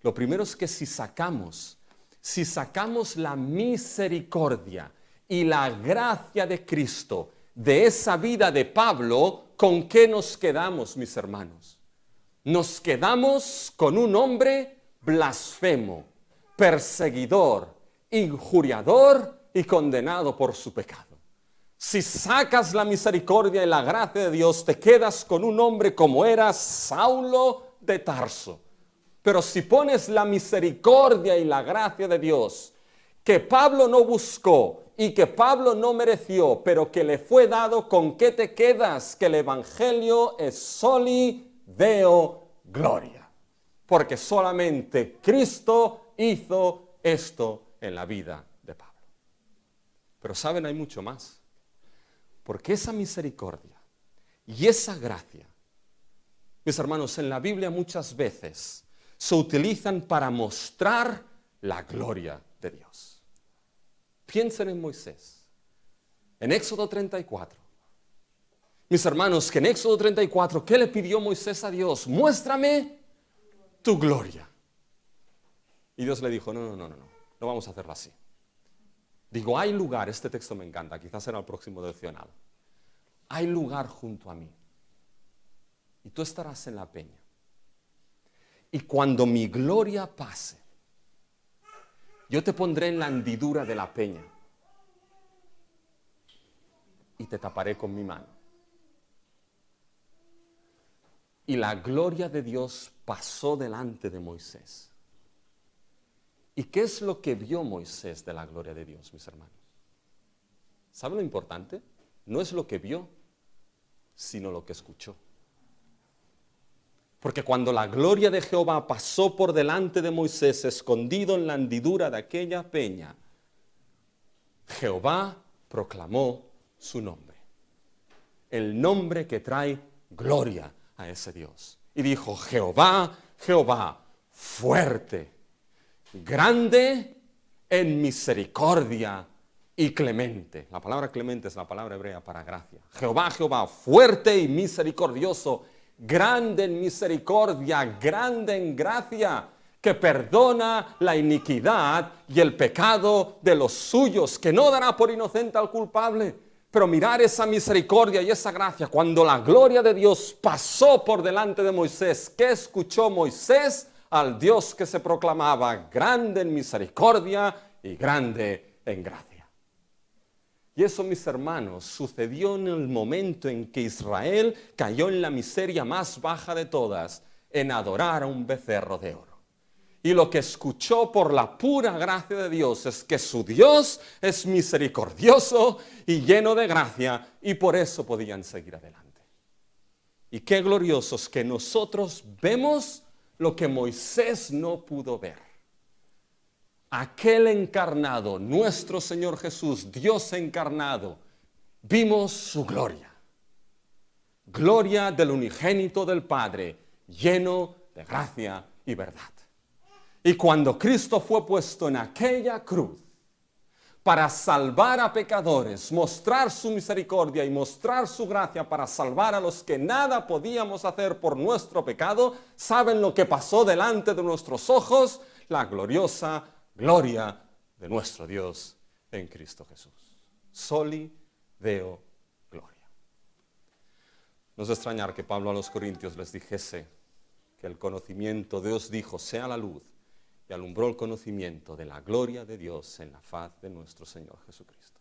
lo primero es que si sacamos la misericordia y la gracia de Cristo de esa vida de Pablo, ¿con qué nos quedamos, mis hermanos? Nos quedamos con un hombre blasfemo, perseguidor, injuriador y condenado por su pecado. Si sacas la misericordia y la gracia de Dios, te quedas con un hombre como era Saulo de Tarso. Pero si pones la misericordia y la gracia de Dios, que Pablo no buscó y que Pablo no mereció, pero que le fue dado, ¿con qué te quedas? Que el Evangelio es soli deo gloria. Porque solamente Cristo hizo esto en la vida de Pablo. Pero saben, hay mucho más. Porque esa misericordia y esa gracia, mis hermanos, en la Biblia muchas veces se utilizan para mostrar la gloria de Dios. Piensen en Moisés, en Éxodo 34. Mis hermanos, que en Éxodo 34, ¿qué le pidió Moisés a Dios? Muéstrame tu gloria. Y Dios le dijo: no vamos a hacerlo así. Digo, hay lugar, este texto me encanta, quizás será el próximo devocional. Hay lugar junto a mí. Y tú estarás en la peña. Y cuando mi gloria pase, yo te pondré en la hendidura de la peña. Y te taparé con mi mano. Y la gloria de Dios pasó delante de Moisés. ¿Y qué es lo que vio Moisés de la gloria de Dios, mis hermanos? ¿Saben lo importante? No es lo que vio, sino lo que escuchó. Porque cuando la gloria de Jehová pasó por delante de Moisés, escondido en la hendidura de aquella peña, Jehová proclamó su nombre. El nombre que trae gloria a ese Dios. Y dijo: Jehová, Jehová, fuerte, grande en misericordia y clemente. La palabra clemente es la palabra hebrea para gracia. Jehová, Jehová, fuerte y misericordioso, grande en misericordia, grande en gracia, que perdona la iniquidad y el pecado de los suyos, que no dará por inocente al culpable. Pero mirar esa misericordia y esa gracia, cuando la gloria de Dios pasó por delante de Moisés, ¿qué escuchó Moisés? Al Dios que se proclamaba grande en misericordia y grande en gracia. Y eso, mis hermanos, sucedió en el momento en que Israel cayó en la miseria más baja de todas, en adorar a un becerro de oro. Y lo que escuchó por la pura gracia de Dios es que su Dios es misericordioso y lleno de gracia, y por eso podían seguir adelante. Y qué gloriosos que nosotros vemos lo que Moisés no pudo ver. Aquel encarnado, nuestro Señor Jesús, Dios encarnado, vimos su gloria. Gloria del unigénito del Padre, lleno de gracia y verdad. Y cuando Cristo fue puesto en aquella cruz para salvar a pecadores, mostrar su misericordia y mostrar su gracia para salvar a los que nada podíamos hacer por nuestro pecado, ¿saben lo que pasó delante de nuestros ojos? La gloriosa gloria de nuestro Dios en Cristo Jesús. Soli Deo Gloria. No es de extrañar que Pablo a los Corintios les dijese que el conocimiento, Dios dijo, sea la luz, y alumbró el conocimiento de la gloria de Dios en la faz de nuestro Señor Jesucristo.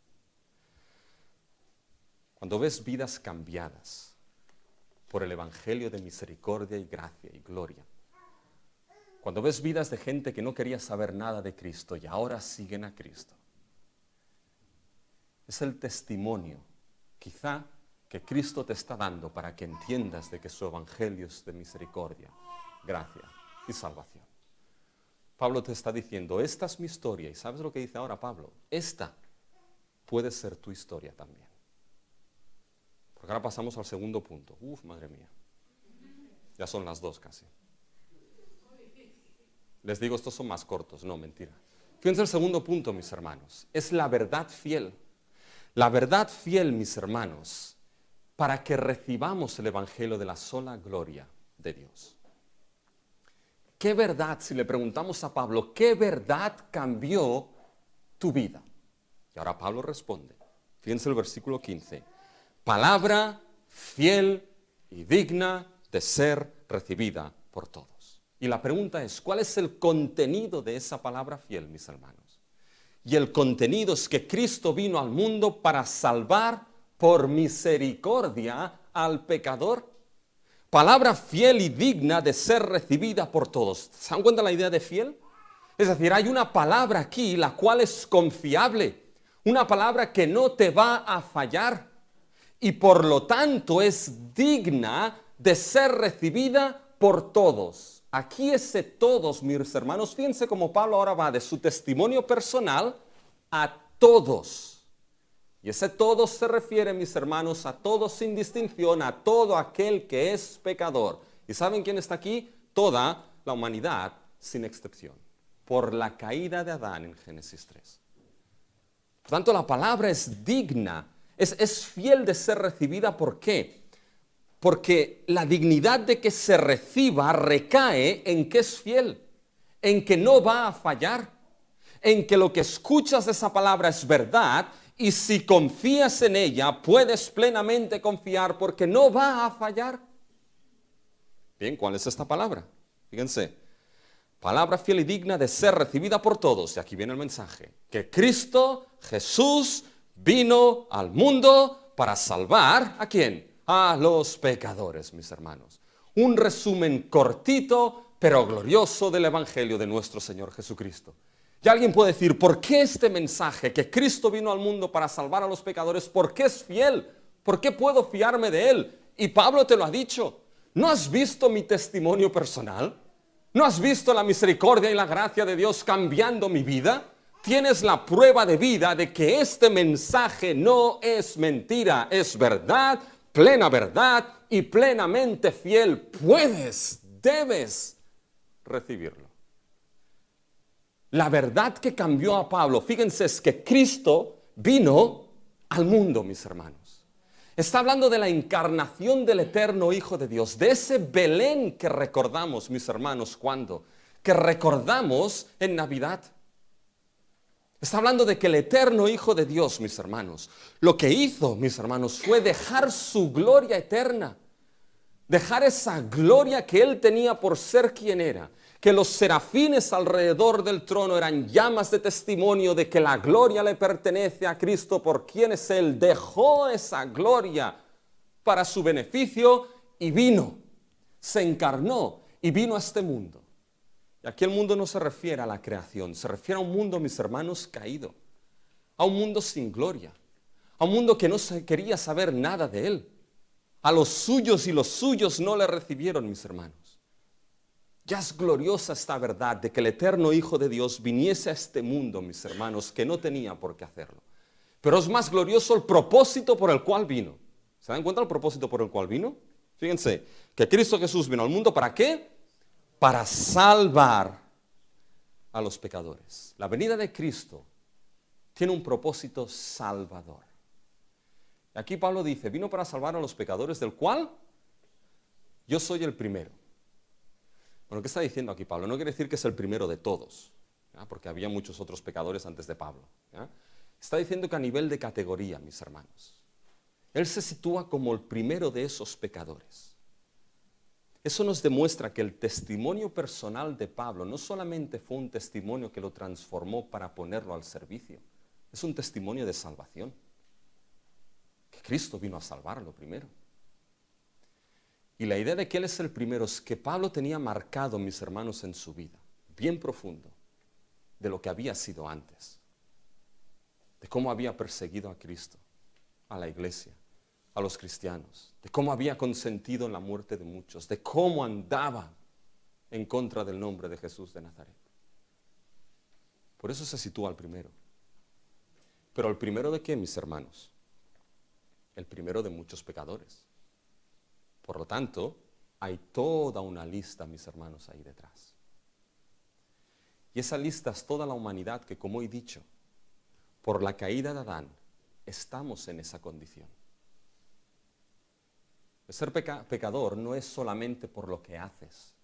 Cuando ves vidas cambiadas por el Evangelio de misericordia y gracia y gloria, cuando ves vidas de gente que no quería saber nada de Cristo y ahora siguen a Cristo, es el testimonio, quizá, que Cristo te está dando para que entiendas de que su Evangelio es de misericordia, gracia y salvación. Pablo te está diciendo, esta es mi historia, y ¿sabes lo que dice ahora Pablo? Esta puede ser tu historia también. Porque ahora pasamos al segundo punto. Madre mía. Ya son las 2 casi. Les digo, estos son más cortos. No, mentira. Fíjense el segundo punto, mis hermanos. Es la verdad fiel. La verdad fiel, mis hermanos, para que recibamos el Evangelio de la sola gloria de Dios. ¿Qué verdad, si le preguntamos a Pablo, qué verdad cambió tu vida? Y ahora Pablo responde. Fíjense el versículo 15. Palabra fiel y digna de ser recibida por todos. Y la pregunta es, ¿cuál es el contenido de esa palabra fiel, mis hermanos? Y el contenido es que Cristo vino al mundo para salvar por misericordia al pecador. Palabra fiel y digna de ser recibida por todos. ¿Se dan cuenta la idea de fiel? Es decir, hay una palabra aquí la cual es confiable, una palabra que no te va a fallar y por lo tanto es digna de ser recibida por todos. Aquí ese todos, mis hermanos, fíjense cómo Pablo ahora va de su testimonio personal a todos. Y ese todos se refiere, mis hermanos, a todos sin distinción, a todo aquel que es pecador. ¿Y saben quién está aquí? Toda la humanidad sin excepción, por la caída de Adán en Génesis 3. Por tanto, la palabra es digna, es fiel de ser recibida. ¿Por qué? Porque la dignidad de que se reciba recae en que es fiel, en que no va a fallar, en que lo que escuchas de esa palabra es verdad. Y si confías en ella, puedes plenamente confiar porque no va a fallar. Bien, ¿cuál es esta palabra? Fíjense, palabra fiel y digna de ser recibida por todos. Y aquí viene el mensaje, que Cristo Jesús vino al mundo para salvar, ¿a quién? A los pecadores, mis hermanos. Un resumen cortito, pero glorioso del Evangelio de nuestro Señor Jesucristo. Y alguien puede decir, ¿por qué este mensaje que Cristo vino al mundo para salvar a los pecadores? ¿Por qué es fiel? ¿Por qué puedo fiarme de él? Y Pablo te lo ha dicho. ¿No has visto mi testimonio personal? ¿No has visto la misericordia y la gracia de Dios cambiando mi vida? Tienes la prueba de vida de que este mensaje no es mentira, es verdad, plena verdad y plenamente fiel. Puedes, debes recibirlo. La verdad que cambió a Pablo, fíjense, es que Cristo vino al mundo, mis hermanos. Está hablando de la encarnación del eterno Hijo de Dios, de ese Belén que recordamos, mis hermanos, ¿cuándo? Que recordamos en Navidad. Está hablando de que el eterno Hijo de Dios, mis hermanos, lo que hizo, mis hermanos, fue dejar su gloria eterna. Dejar esa gloria que Él tenía por ser quien era. Que los serafines alrededor del trono eran llamas de testimonio de que la gloria le pertenece a Cristo por quien es Él. Dejó esa gloria para su beneficio y vino. Se encarnó y vino a este mundo. Y aquí el mundo no se refiere a la creación, se refiere a un mundo, mis hermanos, caído. A un mundo sin gloria. A un mundo que no quería saber nada de Él. A los suyos y los suyos no le recibieron, mis hermanos. Ya es gloriosa esta verdad de que el eterno Hijo de Dios viniese a este mundo, mis hermanos, que no tenía por qué hacerlo. Pero es más glorioso el propósito por el cual vino. ¿Se dan cuenta del propósito por el cual vino? Fíjense, que Cristo Jesús vino al mundo, ¿para qué? Para salvar a los pecadores. La venida de Cristo tiene un propósito salvador. Aquí Pablo dice, vino para salvar a los pecadores, del cual yo soy el primero. Bueno, ¿qué está diciendo aquí Pablo? No quiere decir que es el primero de todos, ¿ya? Porque había muchos otros pecadores antes de Pablo, ¿ya? Está diciendo que a nivel de categoría, mis hermanos, Él se sitúa como el primero de esos pecadores. Eso nos demuestra que el testimonio personal de Pablo no solamente fue un testimonio que lo transformó para ponerlo al servicio, es un testimonio de salvación. Que Cristo vino a salvarlo primero. Y la idea de que Él es el primero es que Pablo tenía marcado, mis hermanos, en su vida, bien profundo, de lo que había sido antes. De cómo había perseguido a Cristo, a la iglesia, a los cristianos. De cómo había consentido en la muerte de muchos. De cómo andaba en contra del nombre de Jesús de Nazaret. Por eso se sitúa al primero. ¿Pero el primero de qué, mis hermanos? El primero de muchos pecadores. Por lo tanto, hay toda una lista, mis hermanos, ahí detrás. Y esa lista es toda la humanidad que, como he dicho, por la caída de Adán, estamos en esa condición. El ser pecador no es solamente por lo que haces.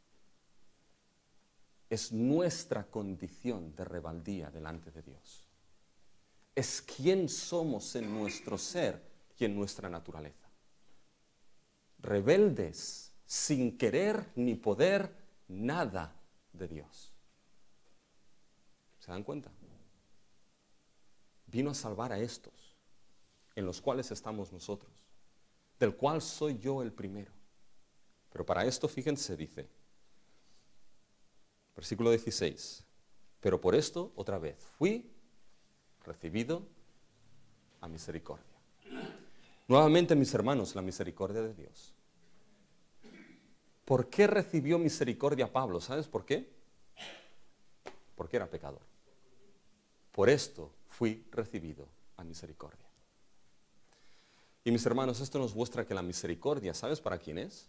Es nuestra condición de rebeldía delante de Dios. Es quién somos en nuestro ser y en nuestra naturaleza. Rebeldes, sin querer ni poder nada de Dios. ¿Se dan cuenta? Vino a salvar a estos, en los cuales estamos nosotros, del cual soy yo el primero. Pero para esto, fíjense, dice, versículo 16, pero por esto, otra vez, fui recibido a misericordia. Nuevamente, mis hermanos, la misericordia de Dios. ¿Por qué recibió misericordia Pablo? ¿Sabes por qué? Porque era pecador. Por esto fui recibido a misericordia. Y mis hermanos, esto nos muestra que la misericordia, ¿sabes para quién es?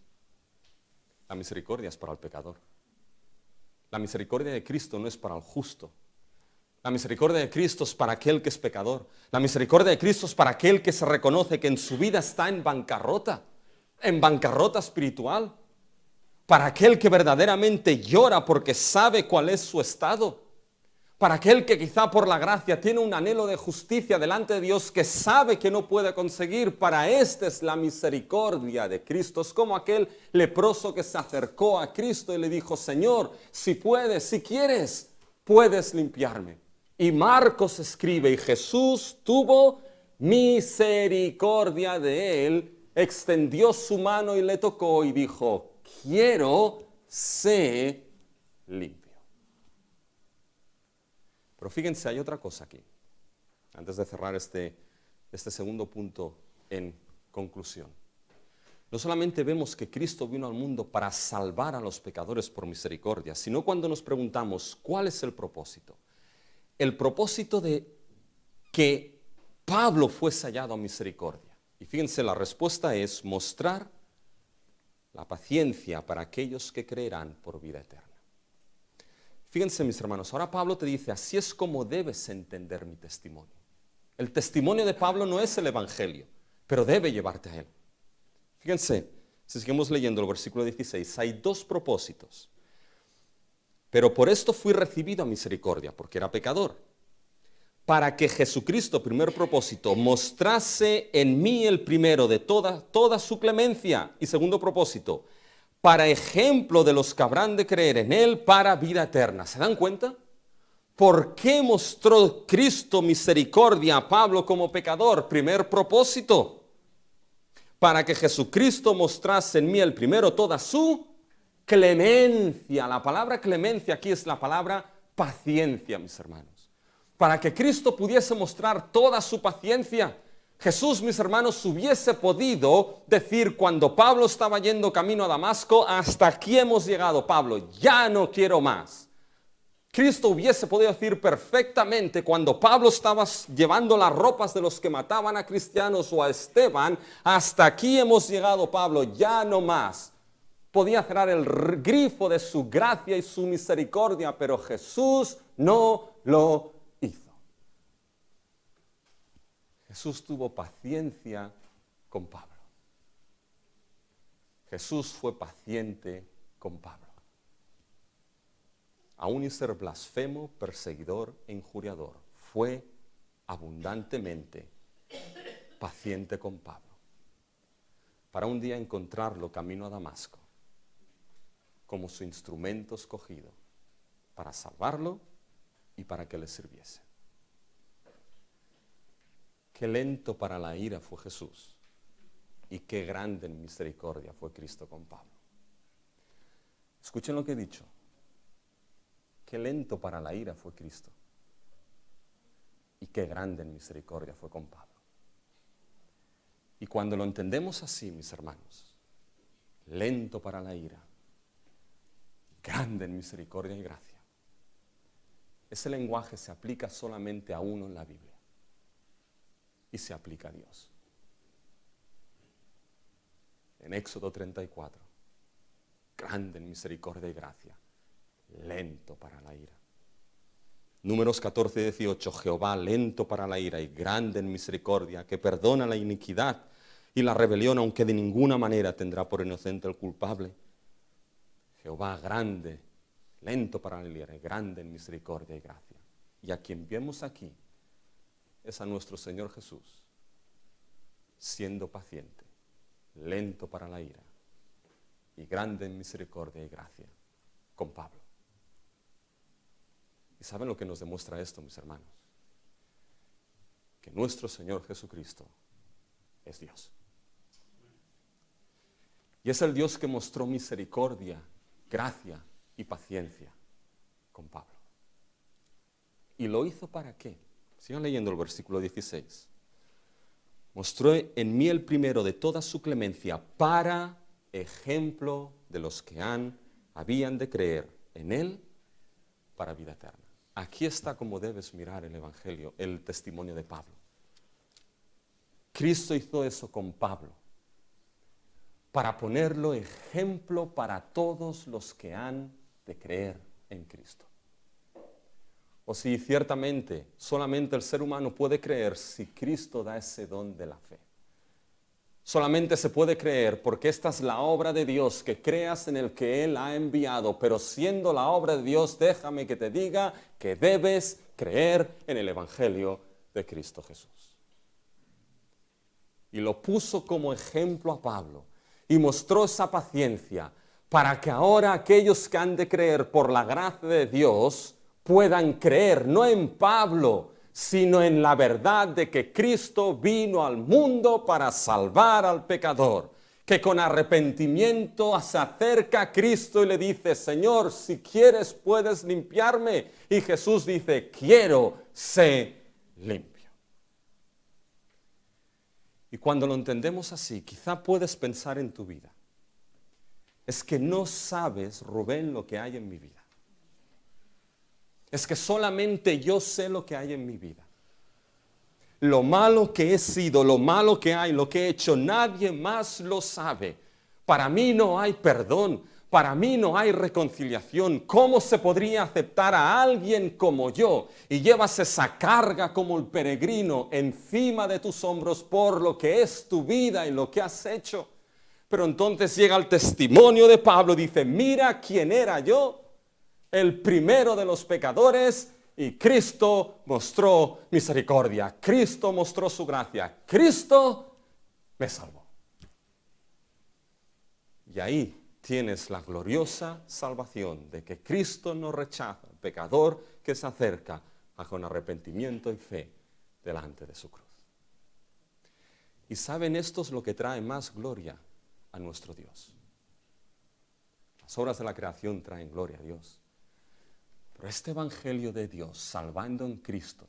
La misericordia es para el pecador. La misericordia de Cristo no es para el justo. La misericordia de Cristo es para aquel que es pecador. La misericordia de Cristo es para aquel que se reconoce que en su vida está en bancarrota espiritual. Para aquel que verdaderamente llora porque sabe cuál es su estado. Para aquel que quizá por la gracia tiene un anhelo de justicia delante de Dios que sabe que no puede conseguir. Para este es la misericordia de Cristo. Es como aquel leproso que se acercó a Cristo y le dijo, Señor, si puedes, si quieres, puedes limpiarme. Y Marcos escribe, y Jesús tuvo misericordia de él, extendió su mano y le tocó y dijo, quiero, sé limpio. Pero fíjense, hay otra cosa aquí, antes de cerrar este segundo punto en conclusión. No solamente vemos que Cristo vino al mundo para salvar a los pecadores por misericordia, sino cuando nos preguntamos, ¿cuál es el propósito? El propósito de que Pablo fuese hallado a misericordia. Y fíjense, la respuesta es mostrar la paciencia para aquellos que creerán por vida eterna. Fíjense, mis hermanos, ahora Pablo te dice, así es como debes entender mi testimonio. El testimonio de Pablo no es el evangelio, pero debe llevarte a él. Fíjense, si seguimos leyendo el versículo 16, hay dos propósitos. Pero por esto fui recibido a misericordia, porque era pecador. para que Jesucristo, primer propósito, mostrase en mí el primero de toda su clemencia. Y segundo propósito, para ejemplo de los que habrán de creer en él para vida eterna. ¿Se dan cuenta? ¿Por qué mostró Cristo misericordia a Pablo como pecador? Primer propósito, para que Jesucristo mostrase en mí el primero toda su clemencia. La palabra clemencia aquí es la palabra paciencia, mis hermanos. Para que Cristo pudiese mostrar toda su paciencia. Jesús, mis hermanos, hubiese podido decir cuando Pablo estaba yendo camino a Damasco: hasta aquí hemos llegado, Pablo, ya no quiero más. Cristo hubiese podido decir perfectamente cuando Pablo estaba llevando las ropas de los que mataban a cristianos o a Esteban: hasta aquí hemos llegado, Pablo, ya no más. Podía cerrar el grifo de su gracia y su misericordia, pero Jesús no lo hizo. Jesús tuvo paciencia con Pablo. Jesús fue paciente con Pablo. Aún y ser blasfemo, perseguidor e injuriador, fue abundantemente paciente con Pablo, para un día encontrarlo camino a Damasco, como su instrumento escogido, para salvarlo y para que le sirviese. Qué lento para la ira fue Jesús, y qué grande en misericordia fue Cristo con Pablo. Escuchen lo que he dicho. Qué lento para la ira fue Cristo, y qué grande en misericordia fue con Pablo. Y cuando lo entendemos así, mis hermanos, lento para la ira, grande en misericordia y gracia, ese lenguaje se aplica solamente a uno en la Biblia, y se aplica a Dios. En Éxodo 34, grande en misericordia y gracia, lento para la ira. Números 14 y 18, Jehová lento para la ira y grande en misericordia, que perdona la iniquidad y la rebelión, aunque de ninguna manera tendrá por inocente el culpable. Jehová grande, lento para la ira y grande en misericordia y gracia. Y a quien vemos aquí es a nuestro Señor Jesús, siendo paciente, lento para la ira y grande en misericordia y gracia con Pablo. ¿Y saben lo que nos demuestra esto, mis hermanos? Que nuestro Señor Jesucristo es Dios. Y es el Dios que mostró misericordia, gracia y paciencia con Pablo. ¿Y lo hizo para qué? Sigan leyendo el versículo 16. Mostró en mí el primero de toda su clemencia para ejemplo de los que habían de creer en él para vida eterna. Aquí está como debes mirar el Evangelio, el testimonio de Pablo. Cristo hizo eso con Pablo para ponerlo ejemplo para todos los que han de creer en Cristo. O si ciertamente solamente el ser humano puede creer si Cristo da ese don de la fe. Solamente se puede creer porque esta es la obra de Dios, que creas en el que Él ha enviado. Pero siendo la obra de Dios, déjame que te diga que debes creer en el Evangelio de Cristo Jesús. Y lo puso como ejemplo a Pablo y mostró esa paciencia para que ahora aquellos que han de creer por la gracia de Dios puedan creer no en Pablo, sino en la verdad de que Cristo vino al mundo para salvar al pecador, que con arrepentimiento se acerca a Cristo y le dice: Señor, si quieres puedes limpiarme. Y Jesús dice: quiero, sé limpio. Y cuando lo entendemos así, quizá puedes pensar en tu vida: es que no sabes, Rubén, lo que hay en mi vida. Es que solamente yo sé lo que hay en mi vida. Lo malo que he sido, lo malo que hay, lo que he hecho, nadie más lo sabe. Para mí no hay perdón, para mí no hay reconciliación. ¿Cómo se podría aceptar a alguien como yo? Y llevas esa carga como el peregrino encima de tus hombros por lo que es tu vida y lo que has hecho. Pero entonces llega el testimonio de Pablo, dice: mira quién era yo, el primero de los pecadores, y Cristo mostró misericordia, Cristo mostró su gracia, Cristo me salvó. Y ahí tienes la gloriosa salvación de que Cristo no rechaza al pecador que se acerca con arrepentimiento y fe delante de su cruz. Y saben, esto es lo que trae más gloria a nuestro Dios. Las obras de la creación traen gloria a Dios. Pero este evangelio de Dios, salvando en Cristo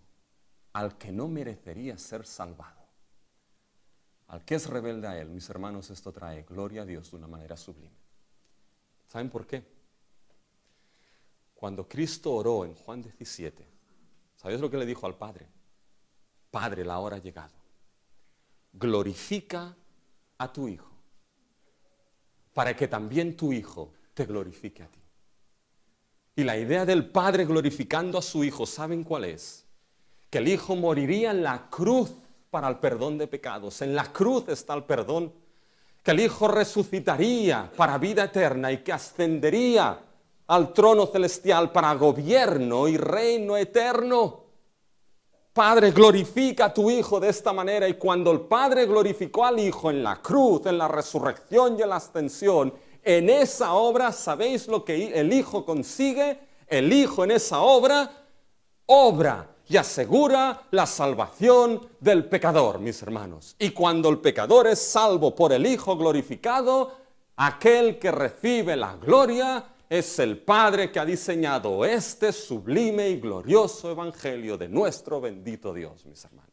al que no merecería ser salvado, al que es rebelde a Él, mis hermanos, esto trae gloria a Dios de una manera sublime. ¿Saben por qué? Cuando Cristo oró en Juan 17, ¿sabéis lo que le dijo al Padre? Padre, la hora ha llegado. Glorifica a tu Hijo, para que también tu Hijo te glorifique a ti. Y la idea del Padre glorificando a su Hijo, ¿saben cuál es? Que el Hijo moriría en la cruz para el perdón de pecados. En la cruz está el perdón. Que el Hijo resucitaría para vida eterna y que ascendería al trono celestial para gobierno y reino eterno. Padre, glorifica a tu Hijo de esta manera. Y cuando el Padre glorificó al Hijo en la cruz, en la resurrección y en la ascensión, en esa obra, ¿sabéis lo que el Hijo consigue? El Hijo en esa obra, obra y asegura la salvación del pecador, mis hermanos. Y cuando el pecador es salvo por el Hijo glorificado, aquel que recibe la gloria es el Padre que ha diseñado este sublime y glorioso evangelio de nuestro bendito Dios, mis hermanos.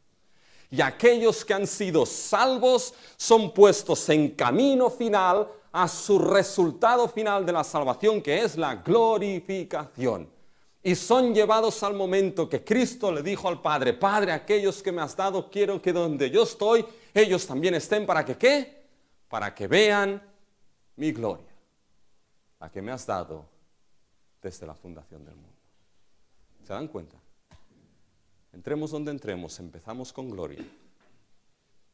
Y aquellos que han sido salvos son puestos en camino final a su resultado final de la salvación, que es la glorificación. Y son llevados al momento que Cristo le dijo al Padre, Padre, aquellos que me has dado, quiero que donde yo estoy, ellos también estén, ¿para que qué? Para que vean mi gloria, la que me has dado desde la fundación del mundo. ¿Se dan cuenta? Entremos donde entremos, empezamos con gloria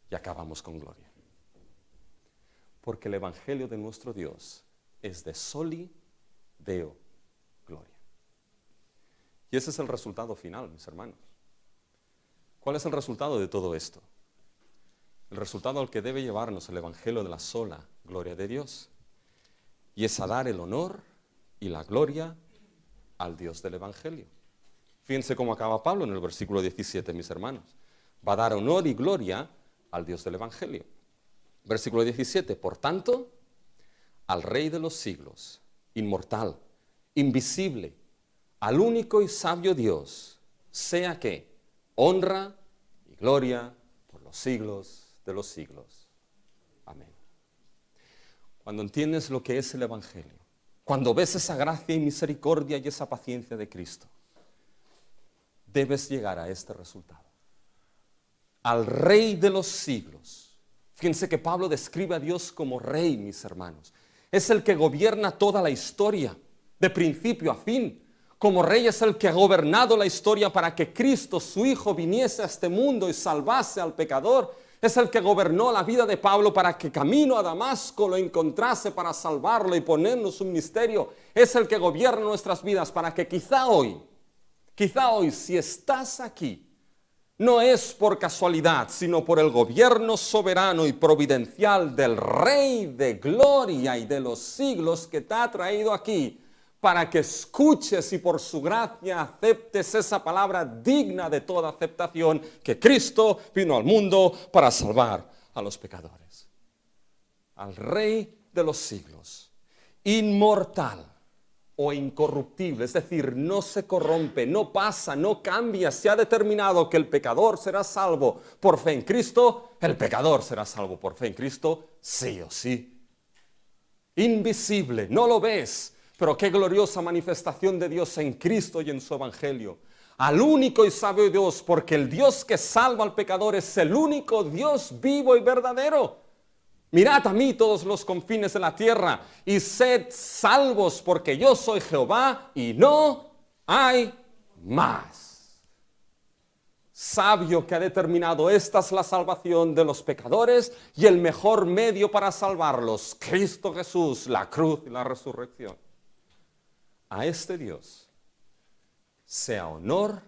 y acabamos con gloria. Porque el evangelio de nuestro Dios es de soli deo gloria. Y ese es el resultado final, mis hermanos. ¿Cuál es el resultado de todo esto? El resultado al que debe llevarnos el evangelio de la sola gloria de Dios. Y es a dar el honor y la gloria al Dios del evangelio. Fíjense cómo acaba Pablo en el versículo 17, mis hermanos. Va a dar honor y gloria al Dios del evangelio. Versículo 17, por tanto, al Rey de los siglos, inmortal, invisible, al único y sabio Dios, sea que honra y gloria por los siglos de los siglos. Amén. Cuando entiendes lo que es el evangelio, cuando ves esa gracia y misericordia y esa paciencia de Cristo, debes llegar a este resultado. Al Rey de los siglos. Fíjense que Pablo describe a Dios como Rey, mis hermanos. Es el que gobierna toda la historia, de principio a fin. Como Rey es el que ha gobernado la historia para que Cristo, su Hijo, viniese a este mundo y salvase al pecador. Es el que gobernó la vida de Pablo para que camino a Damasco lo encontrase para salvarlo y ponernos un misterio. Es el que gobierna nuestras vidas para que quizá hoy, si estás aquí, no es por casualidad, sino por el gobierno soberano y providencial del Rey de gloria y de los siglos que te ha traído aquí, para que escuches y por su gracia aceptes esa palabra digna de toda aceptación, que Cristo vino al mundo para salvar a los pecadores. Al Rey de los siglos, inmortal o incorruptible, es decir, no se corrompe, no pasa, no cambia. Se ha determinado que el pecador será salvo por fe en Cristo, el pecador será salvo por fe en Cristo, sí o sí. Invisible, no lo ves, pero qué gloriosa manifestación de Dios en Cristo y en su evangelio. Al único y sabio Dios, porque el Dios que salva al pecador es el único Dios vivo y verdadero. Mirad a mí todos los confines de la tierra y sed salvos, porque yo soy Jehová y no hay más. Sabio que ha determinado, esta es la salvación de los pecadores y el mejor medio para salvarlos, Cristo Jesús, la cruz y la resurrección. A este Dios sea honor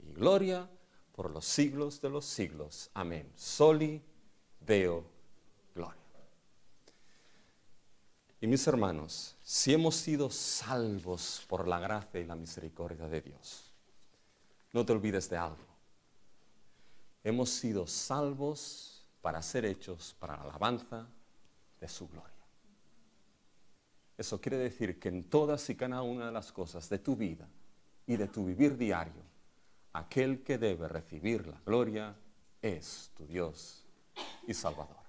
y gloria por los siglos de los siglos. Amén. Soli Deo Gloria. Y mis hermanos, si hemos sido salvos por la gracia y la misericordia de Dios, no te olvides de algo. Hemos sido salvos para ser hechos para la alabanza de su gloria. Eso quiere decir que en todas y cada una de las cosas de tu vida y de tu vivir diario, aquel que debe recibir la gloria es tu Dios y Salvador.